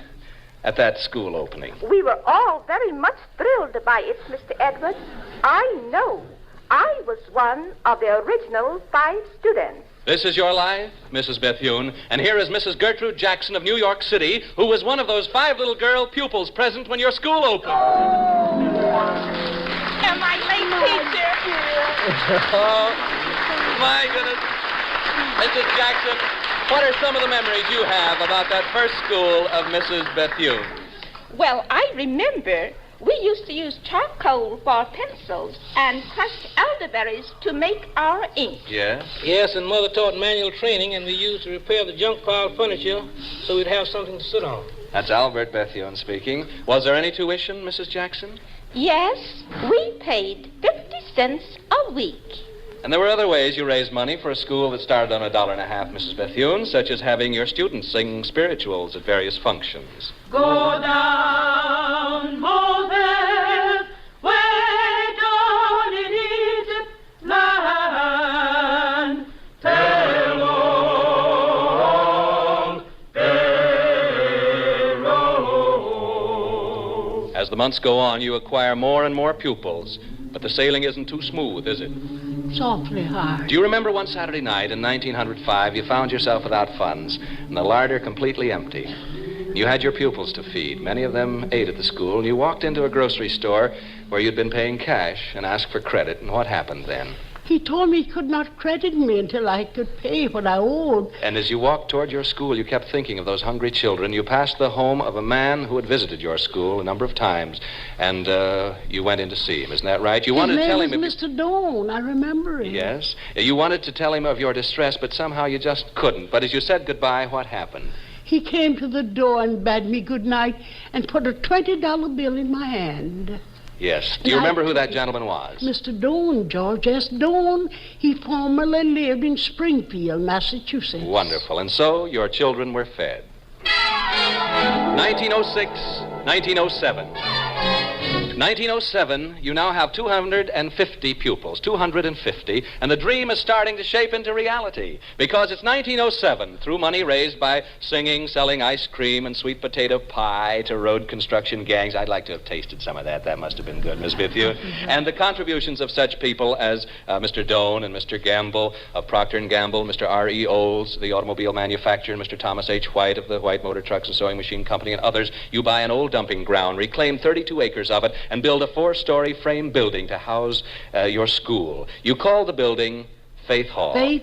at that school opening. We were all very much thrilled by it, Mr. Edwards. I know. I was one of the original 5 students. This is your life, Mrs. Bethune, and here is Mrs. Gertrude Jackson of New York City, who was one of those 5 little girl pupils present when your school opened. And my late teacher. Oh, my goodness. Mrs. Jackson, what are some of the memories you have about that first school of Mrs. Bethune? Well, I remember we used to use charcoal for pencils and crushed elderberries to make our ink. Yes? Yes, and Mother taught manual training, and we used to repair the junk pile furniture so we'd have something to sit on. That's Albert Bethune speaking. Was there any tuition, Mrs. Jackson? Yes, we paid 50 cents a week. And there were other ways you raised money for a school that started on $1.50, Mrs. Bethune, such as having your students sing spirituals at various functions. Go down, Moses, way down in Egypt land. Tell old Pharaoh. As the months go on, you acquire more and more pupils, but the sailing isn't too smooth, is it? It's awfully hard. Do you remember one Saturday night in 1905, you found yourself without funds and the larder completely empty? You had your pupils to feed. Many of them ate at the school, and you walked into a grocery store where you'd been paying cash and asked for credit, and what happened then? He told me he could not credit me until I could pay what I owed. And as you walked toward your school, you kept thinking of those hungry children. You passed the home of a man who had visited your school a number of times, and you went in to see him. Isn't that right? You wanted to tell him... His name was Mr. Doan. I remember him. Yes. You wanted to tell him of your distress, but somehow you just couldn't. But as you said goodbye, what happened? He came to the door and bade me good night and put a $20 bill in my hand. Yes. Do you remember who that gentleman was? Mr. Doan, George S. Doan. He formerly lived in Springfield, Massachusetts. Wonderful. And so your children were fed. 1906, 1907. 1907, you now have 250 pupils, 250, and the dream is starting to shape into reality because it's 1907, through money raised by singing, selling ice cream and sweet potato pie to road construction gangs. I'd like to have tasted some of that. That must have been good, Miss Bethune. And the contributions of such people as Mr. Doan and Mr. Gamble of Procter & Gamble, Mr. R.E. Olds, the automobile manufacturer, and Mr. Thomas H. White of the White Motor Trucks and Sewing Machine Company and others. You buy an old dumping ground, reclaim 32 acres of it, and build a 4-story frame building to house your school. You call the building Faith Hall. Faith